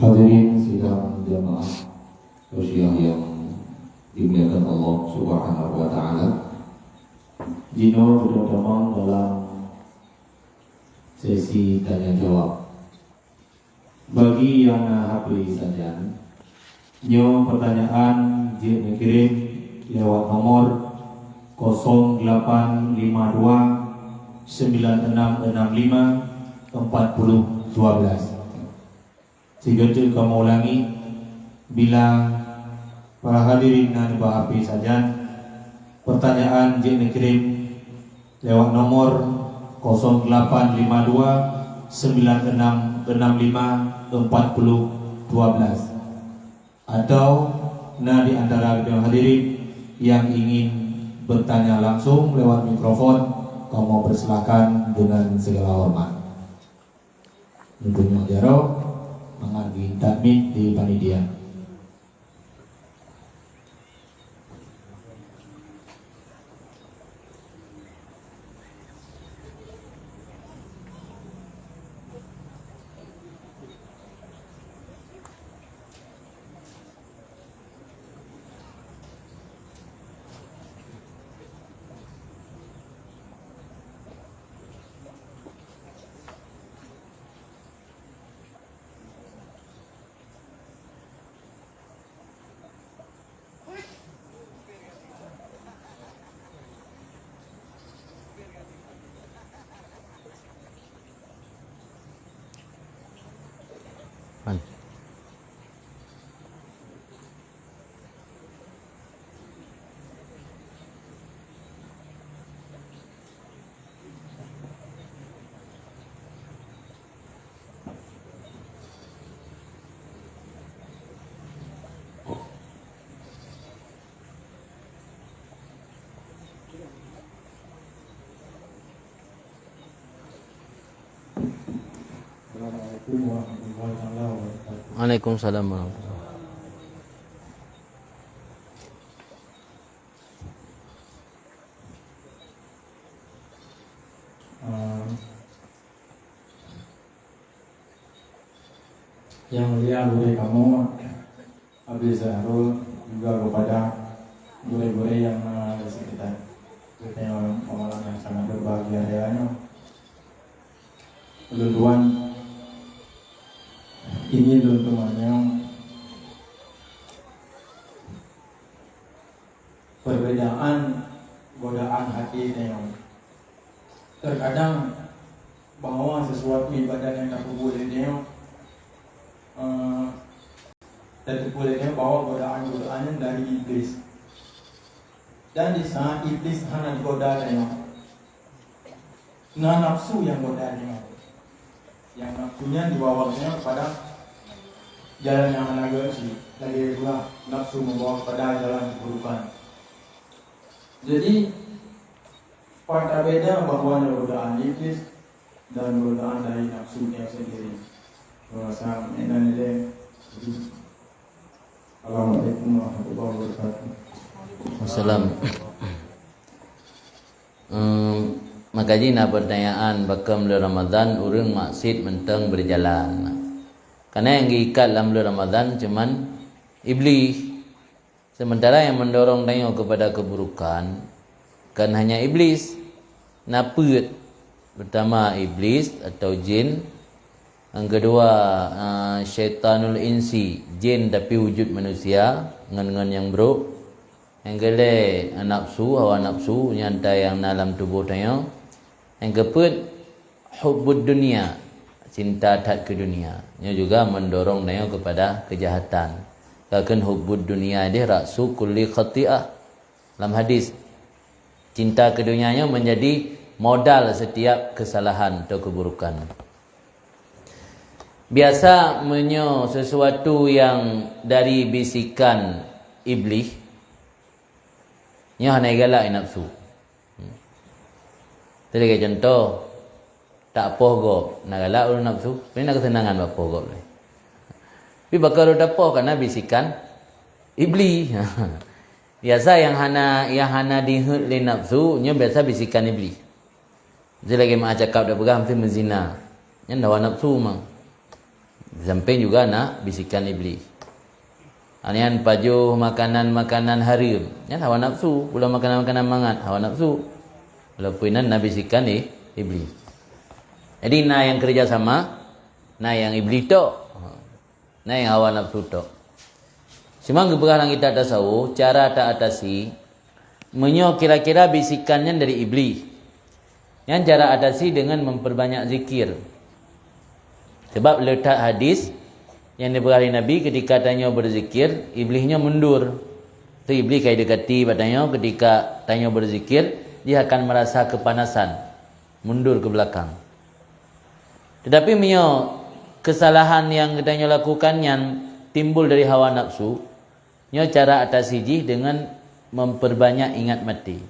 Hadirin sidang jamaah sosial yang dimuliakan Allah Subhanahu wa taala. Jino terutama dalam sesi tanya jawab. Bagi yang hafal saja, nyo pertanyaan jika dikirim lewat nomor 0852 9665 4012. Jika tu kamu ulangi, bila para hadirin dan bahapi saja, pertanyaan jika dikirim lewat nomor 0852 9665 4012 atau di antara hadirin yang ingin bertanya langsung lewat mikrofon, kamu persilakan dengan segala hormat. Tentunya jaro menghargai takmid di panitia. Assalamualaikum warahmatullahi wabarakatuh. Waalaikumsalam warahmatullahi Yang mulia boleh kamu Abdul Zahrul juga kepada boleh yang di sekitar kita pemalang yang sangat berbahagia reanya. Tuan ini teman-temannya perbedaan godaan hati yang terkadang bahwa sesuatu ibadah yang tak boleh dia dan bolehnya bawa godaan-godaannya dari iblis. Dan di saat iblis hanya digoda dengan nafsu yang godanya, yang nafsunya dibawanya kepada jalan yang lagi pula nafsu membawa kepada jalan keburukan. Jadi pada beda bahwa godaan iblis dan godaan dari nafsunya sendiri. Assalamualaikum warahmatullahi wabarakatuh. Wassalam. Makaji na pertanyaan bakam bulan Ramadan urang maksud mentang berjalan. Karena yang diikat dalam bulan Ramadan cuman iblis. Sementara yang mendorong tanya kepada keburukan kan hanya iblis. Naput pertama iblis atau jin. Yang kedua syaitanul insi, jin tapi wujud manusia dengan yang buruk. Yang gele nafsu, hawa nafsu nyantai yang dalam tubuh tayo. Yang keempat hubbud dunia, cinta tak ke dunia. Ia juga mendorong tayo kepada kejahatan. Bahkan hubbud dunia dia raksu kulli khati'ah. Dalam hadis, cinta ke dunianya menjadi modal setiap kesalahan atau keburukan. Biasa sesuatu yang dari bisikan iblis, nya hanya galak nafsu. Jadi kayak contoh, tak apa gop, nak galak urus nafsu, ini nak kesenangan apa gop. Tapi bakal udah apa karena bisikan iblis. Biasa yang hana dihut le nafsu, nya biasa bisikan iblis. Jadi lagi mak cakap dah pegang mesti menzina. Nya hawa nafsu mang. Sampai juga nak bisikan iblis. Anian pajuh makanan-makanan haram. Nya hawa nafsu, pula makanan-makanan mangat, hawa nafsu. Walaupun nak bisikan iblis. Jadi na yang kerja sama, na yang iblis tok. Na yang hawa nafsu tok. Cuma keperluan kita tasawuf, cara tak atasi, menyo kira-kira bisikannya dari iblis. Yang cara atasi dengan memperbanyak zikir. Sebab letak hadis yang diberi Nabi ketika tanya berzikir, iblisnya mundur. Tu iblis kayak dekati padanya ketika tanya berzikir, dia akan merasa kepanasan, mundur ke belakang. Tetapi menyo kesalahan yang katanya lakukan yang timbul dari hawa nafsu, nyo cara atasi dengan memperbanyak ingat mati.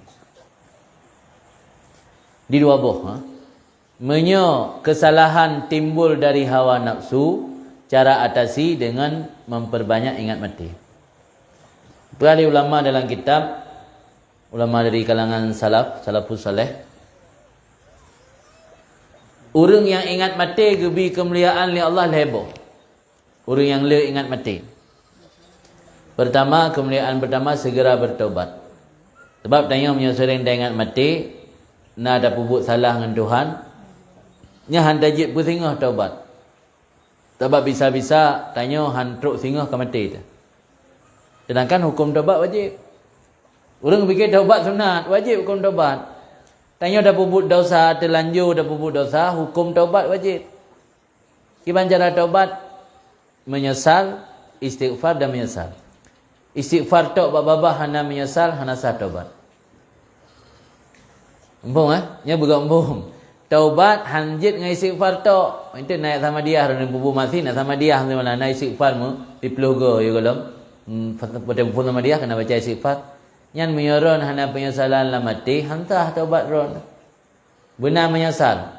Di dua boh, menyo kesalahan timbul dari hawa nafsu, cara atasi dengan memperbanyak ingat mati. Para ulama dalam kitab, ulama dari kalangan salafus saleh, orang yang ingat mati gebi kemuliaan li Allah lebo. Orang yang le ingat mati. Pertama, kemuliaan pertama segera bertaubat. Sebab tanya punya sering dah ingat mati, nak ada pubut salah dengan Tuhan, nya han tajid pusingah taubat. Sebab bisa-bisa tanya han truk singah ke mati tu. Sedangkan hukum taubat wajib. Orang fikir taubat sunat, wajib hukum taubat. Tanya dah pubut dosa, terlanjur dah pubut dosa, hukum taubat wajib. Gimana cara taubat? Menyesal, istighfar dan menyesal. Istighfar tok babah hana menyesal, hana sah taubat. Empung nya bergambung. Taubat hanjit dengan istighfar tok. Itu naik sama dia orang bubu masih nak sama dia hang mana naik istighfar mu di pelugo ya golom. Pada bubu sama dia kena baca istighfar. Nyan menyoron hana penyesalan la mati, hantah taubat ron. Benar menyesal.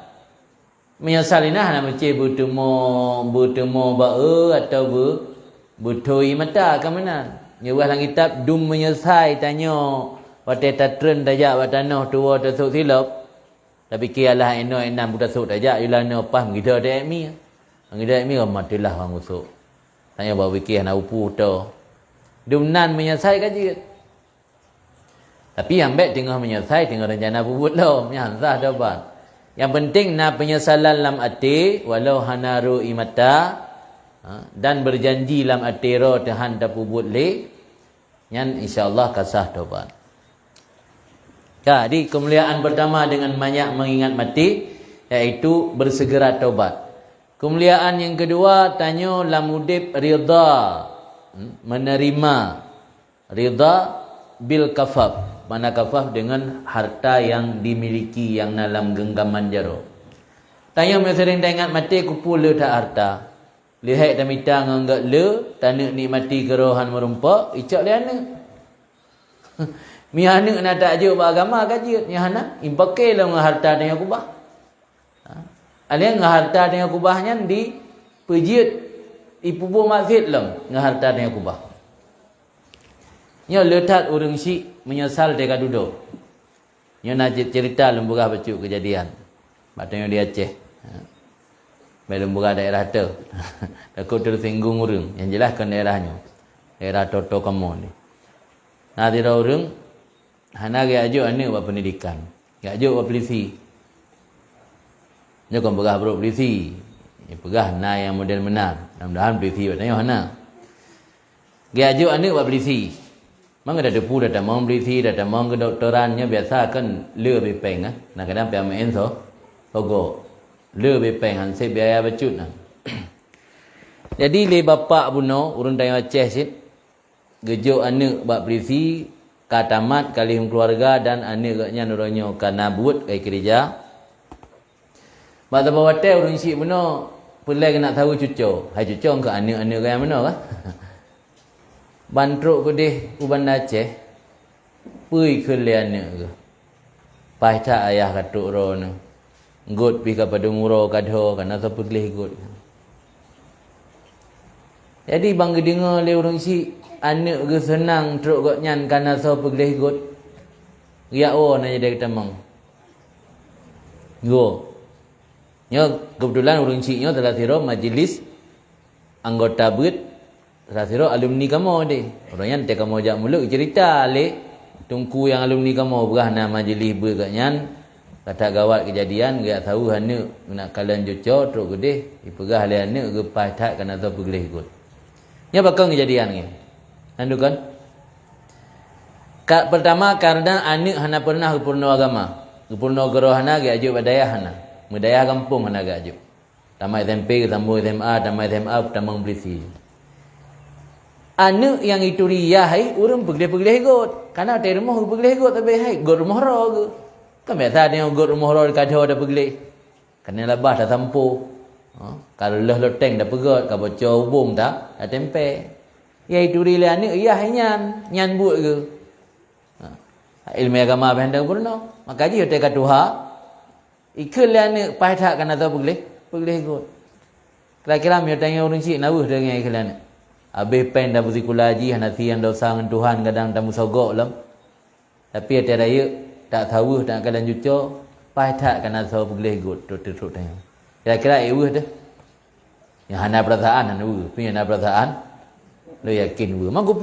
Menyesal ini hana baca bertemu bae atau bertoi mata ke mana. Nyuruh dalam kitab dum menyesal tanya watai tatren dajak watanah tua tasuk silap. Tapi kialah eno enam buta sok dajak ilana pas ngida dak mi. Ngida mi matilah orang usuk. Tanya bawa fikir nak upu to. Dumnan menyesal kaji. Tapi yang baik tengah menyesal tengah rencana bubut lo, menyesal dapat. Yang penting nak penyesalan lam ati walau hanaru imata dan berjanji lam ati ro tahan tapubut le. Nyan insyaallah kasah taubat. Jadi kemuliaan pertama dengan banyak mengingat mati, iaitu bersegera taubat. Kemuliaan yang kedua, tanya lamudib ridha, menerima ridha bil kafaf. Mana kafaf dengan harta yang dimiliki yang dalam genggaman jaro. Tanya sering dah ingat mati, kupul le tak harta. Lihat dah minta nganggak le, tanak nikmati kerohan merumpak, icak le anak. Mi anak nak tak ajuk beragama kaji, ni anak impakai lah dengan harta dengan kubah. Alian dengan harta dengan kubahnya di pejit ipubu masjid lah dengan harta dengan kubah. Nya letak orang syik menyesal dekat duduk. Nya nak cerita lemburah bacuk kejadian. Batanya dia Aceh. Lemburah daerah tu. Takut tersinggung orang. Yang jelas kan daerahnya. Daerah Toto Kamu ni. Nah tidak orang hana ge ajuk anak buat pendidikan. Ge ajuk buat polisi. Nya kan pegah bro polisi. Ni pegah na yang model benar. Mudah-mudahan polisi batanya hana. Ge ajuk anak buat polisi. Mang ada depu dah mau meliti dah mau kedokterannya biasa kan lebih peng ah. Nak kadang pe main so. Togo. Lebih peng han se biaya becut nah. Jadi le bapa buno urun dai Aceh sit. Gejo anak bak berisi katamat kali keluarga dan anak gaknya nuronyo kana buat kai kerja. Mak tahu hotel urun si buno pelai nak tahu cucu. Hai cucu ke anak-anak yang mana kah? Bantruk ke deh uban Aceh. Pui ke anak ke. Pai tak ayah katuk ro nu. Ngot pi kepada muro kadho kan atau pergi ikut. Jadi bang dengar le urang si anak ke senang truk gak nyan kana so pergi ikut. Ya oh na jadi ketamang. Go. Nyo kebetulan urang si nyo telah tiro majlis anggota BUT telah tiro alumni kamu deh. Orangnya ente kamu jak muluk cerita le tungku yang alumni kamu berah na majlis BUT gak nyan. Kata gawat kejadian gak tahu hana nak kalian joco truk gede ipegah le hana ke patat kana tu pergi ikut. Nya bakal kejadian ni. Nandu kan? Pertama karena anak hana pernah ke purno agama. Ke purno gerohana gak ajuk badaya hana. Mudaya kampung hana gak ajuk. Tamat SMP, tambah SMA, tamat SMA, tamang belisi. Anak yang itu dia hai urang pergi ikut. Karena dari rumah pergi ikut tapi hai go rumah ro ke. Kan biasa dia ugut rumah orang kadho dah pergi. Kena labah dah tampu. Kalau loteng dah pegot, kalau bocor hubung tak, dah tempe. Ya itu dia ni, ya nyan buat ke. Ilmu agama pendek purno. Maka dia hotel katuha. Ikut dia ni pai tak kena tahu pergi ikut. Kira-kira dia tanya orang cik nawuh dengan ikut dia ni. Habis pen dah berzikula haji, hanati yang dosa dengan Tuhan kadang tamu sogok lam. Tapi ada raya tak tahu tak kalian juco pai tak kena tahu pergi ikut tu tanya. Kira-kira eueuh dah. Yang hana perasaan hana eueuh, punya hana perasaan. Lo yakin eueuh. Mang ku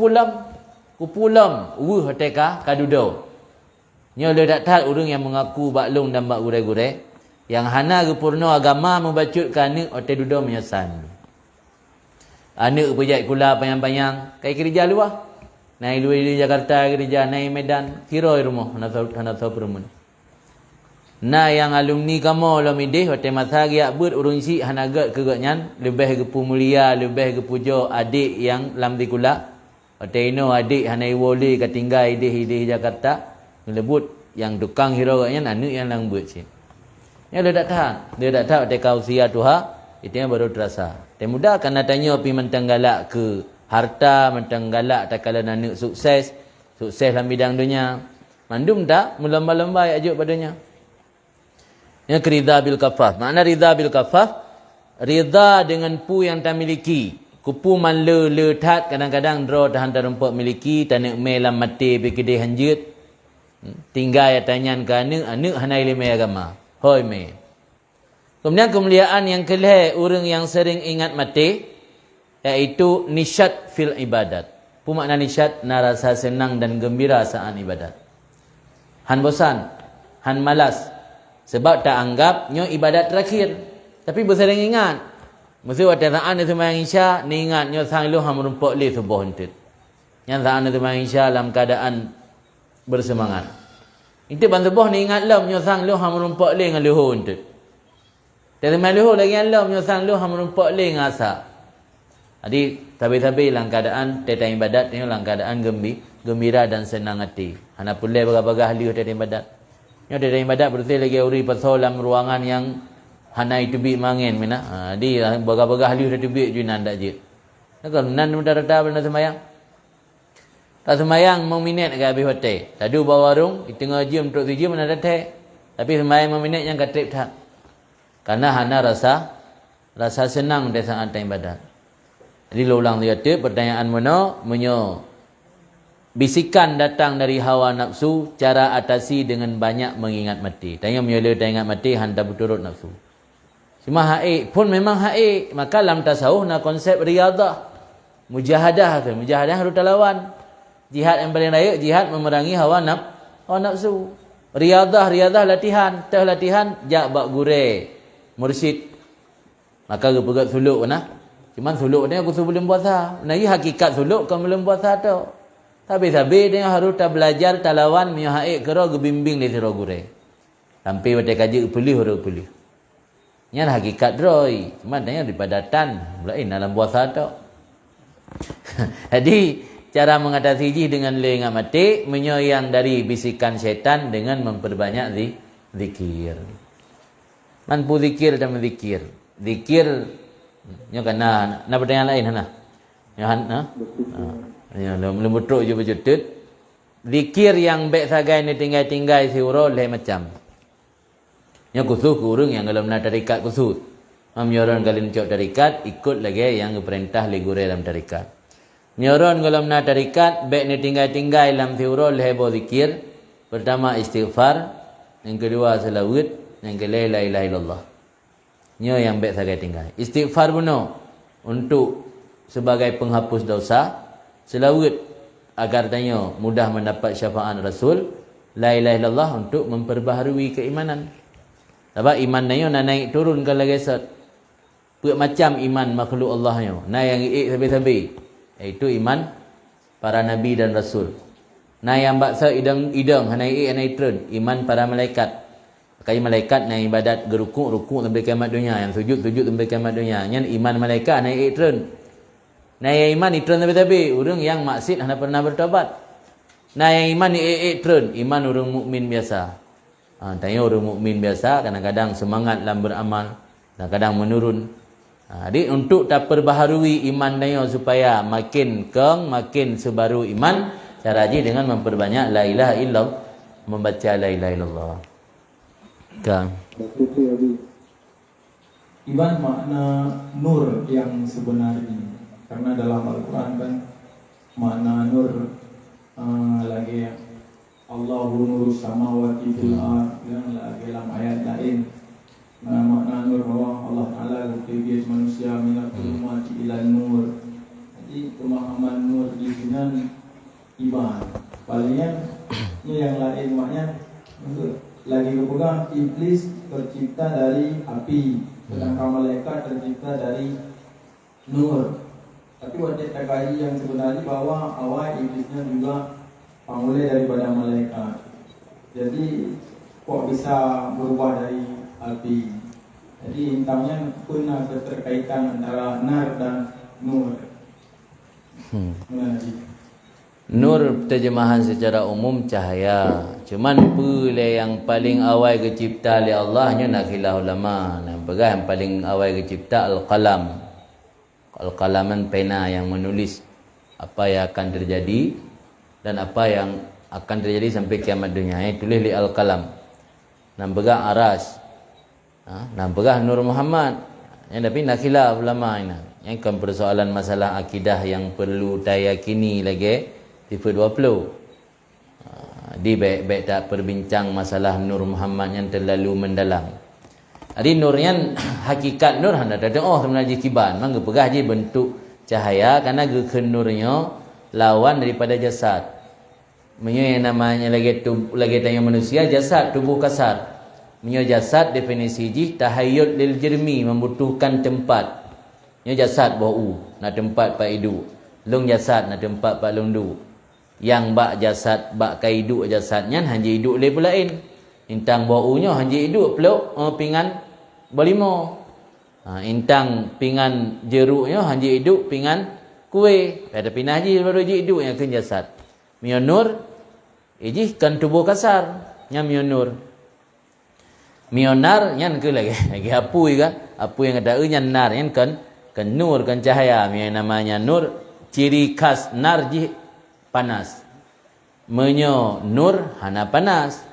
pulam eueuh teka kadudo. Nya le dak tat urang yang mengaku baklung dan bak gure-gure yang hana ke purno agama membacutkan ni ote dudo menyesan. Anak pejak kula payang-payang kai kerja luar. Naik luar di Jakarta kerja, naik Medan, kira rumah hana tahu perumun. Nah yang alumni kamu lo midih hotel masagi abud urung si hana gak ke gaknyan lebih ke pumulia, lebih ke pujo adik yang lam di kula. Hotel ino adik hana iwoli ketinggal idih Jakarta. Lebut yang tukang hero gaknyan anak yang lang buat si. Ya dia tak tahan hotel kausia tuha. Itu yang baru terasa. Dan mudah kerana tanya pi mentang galak ke harta, mentang galak tak kala anak sukses dalam bidang dunia. Mandum tak melomba-lomba ajuk padanya. Yang ridha bil kafaf. Makna ridha bil kafaf, ridha dengan pu yang tak miliki. Kupu man le tat kadang-kadang draw tahan terempat miliki, tanak melam mati pikir hanjut. Tinggal ya tanyan ke anak hanai lima agama. Hoi me. Kemudian kemuliaan yang kelih orang yang sering ingat mati iaitu nisyat fil ibadat. Apa makna nisyat? Rasa senang dan gembira saat ibadat. Han bosan, han malas. Sebab tak anggap nyo ibadat terakhir. Tapi bersering ingat. Mesti waktu saat itu sembahyang Isya, ni ingat nyo sang lu ham rumpok li subuh hentit. Yang saat itu sembahyang Isya dalam keadaan bersemangat. Itu bantubuh ni ingat lam nyo sang lu ham rumpok li dengan luhur hentit. Dari maluh lagi Allah menyusang lu ham rumpok le ngasa. Jadi tabi-tabi dalam keadaan teta ibadat ni dalam keadaan gembira dan senang hati. Hana pulai bagah-bagah ahli teta ibadat. Nyo teta ibadat berarti lagi uri pasal dalam ruangan yang hana itu bi mangin mina. Di bagah-bagah ahli teta bi junan dak je. Nak nan muda-muda benda sembayang. Tak sembayang mau minit ke habis hotel. Tadu bawa warung, di tengah jam untuk 7 mana datang. Tapi sembayang mau minit yang katrip tak. Karena hana rasa senang dari saat ibadat. Jadi ulang dia tu pertanyaan mana menyo bisikan datang dari hawa nafsu, cara atasi dengan banyak mengingat mati. Tanya menyo tak ingat mati handa berturut nafsu. Cuma haik pun memang haik, maka dalam tasawuf na konsep riyadah. Mujahadah tu, mujahadah harus lawan. Jihad yang paling raya, jihad memerangi hawa nafsu. Riyadah latihan, jak bak gure. Mursyid maka aku pegat suluk nah. Cuman suluk ni aku sebelum puasa. Nah, hakikat suluk kan belum puasa tu. Habis-habis dia harus tak belajar talawan mio haik kero gebimbing di tiro gure. Sampai pada kaji upuli huru upuli. Nya hakikat droi. Cuma tanya di padatan, lain dalam puasa tok. Jadi cara mengatasi ji dengan lenga mati menyoyang dari bisikan setan dengan memperbanyak zikir. Mampu zikir dan menzikir. Zikir nya kana na pertanyaan lain hana. Ya hana. Ya lembutruk je bercutut. Zikir yang baik sagai ni tinggal-tinggal siuro lain macam. Nya khusus urang yang dalam tarikat khusus. Nyoron kalian cok tarikat ikut lagi yang perintah legure dalam tarikat. Nyoron dalam tarikat baik ni tinggal-tinggal dalam siuro lebo zikir. Pertama istighfar, yang kedua selawat, yang ketiga la ilaha illallah. Nyo yang baik sagai tinggal. Istighfar benar untuk sebagai penghapus dosa. Selawat agar tanya mudah mendapat syafaat Rasul. La ilaha illallah untuk memperbaharui keimanan. Sebab iman nyo nak naik turun kalau gesat. Buat macam iman makhluk Allah nyo. Nah yang sabi-sabi. Itu iman para nabi dan rasul. Nah yang baksa idang naik turun iman para malaikat. Kai malaikat naik ibadat gerukuk sampai kiamat dunia, yang sujud sampai kiamat dunia. Yang iman malaikat naik turun. Nah yang iman itu tapi orang yang maksiat hendak pernah bertobat. Nah yang iman turun, iman orang mukmin biasa. Tanya orang mukmin biasa kadang-kadang semangat dalam beramal, kadang-kadang menurun. Jadi untuk tak perbaharui iman dia supaya makin keng, makin sebaru iman, cara je dengan memperbanyak la ilaha illallah, membaca la ilaha illallah. Kan. Iman makna nur yang sebenarnya. Karena dalam Al-Quran kan makna nur lagi Allahu nurus samawati fil ard, dan lagi dalam ayat lain makna nur bahwa Allah Taala berfirman manusia minat mati ila nur. Jadi pemahaman nur di sini iman. Palingnya yang lain maknanya lagi kepegang iblis tercipta dari api, sedangkan malaikat tercipta dari nur. Tapi wajib terkait yang sebenarnya bahwa awal iblisnya juga mulai daripada malaikat. Jadi kok bisa berubah dari api. Jadi intinya pun ada keterkaitan antara nar dan nur. Nur terjemahan secara umum cahaya. Cuman pula yang paling awal kecipta oleh Allah nya nak khilaf ulama. Nampak yang paling awal kecipta al-qalam. Al-qalaman pena yang menulis apa yang akan terjadi dan apa yang akan terjadi sampai kiamat dunia. Tulis li al-qalam. Nampak aras. Nampak Nur Muhammad. Yang tapi nak khilaf ulama ini. Yang kan persoalan masalah akidah yang perlu dayakini lagi tipe 20. Di baik-baik tak perbincang masalah Nur Muhammad yang terlalu mendalam. Jadi nur yang hakikat nur hendak ada sebenarnya kiban. Mangga pegah je bentuk cahaya karena ke nurnya lawan daripada jasad. Menyo yang namanya lagi tanya manusia jasad tubuh kasar. Menyo jasad definisi ji tahayyul lil jirmi, membutuhkan tempat. Menyo jasad bau nak tempat pak hidup. Lung jasad nak tempat pak lungdu. Yang bak jasad bak kaidu jasadnya hanya hidup le pulain. Intang baunya hanya hidup peluk pingan berlima. Intang pingan jeruknya hanya hidup pingan kuih. Pada pinah je baru je hidup yang akan jasad. Mionur iji kan tubuh kasar. Yang mionur. Mionar yang ke lagi apu juga. Apu yang ada yang nar yang kan nur kan cahaya. Yang namanya nur ciri khas nar je panas. Menyo nur hana panas.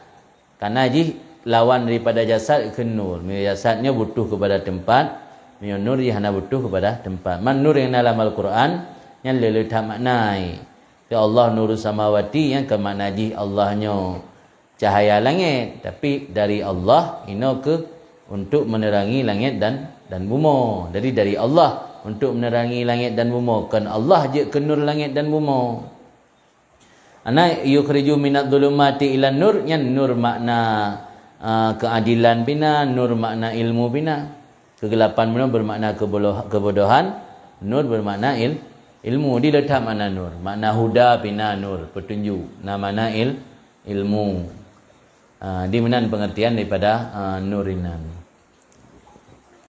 Karena ji lawan daripada jasad ke nur. Jasadnya butuh kepada tempat. Nur ji hana butuh kepada tempat. Man nur yang dalam Al-Quran yang leletah maknai. Ya Allah nurus samawati yang ke makna ji Allahnya cahaya langit. Tapi dari Allah ino ke untuk menerangi langit dan bumi. Jadi dari Allah untuk menerangi langit dan bumi. Kan Allah je ke nur langit dan bumi. Ana yukhriju minadh dhulumati ila nur, yang nur makna keadilan bina, nur makna ilmu bina. Kegelapan bina bermakna kebodohan, nur bermakna Ilmu diletak makna nur. Makna huda bina nur, petunjuk. Namana ilmu. Di mana pengertian daripada nurinan.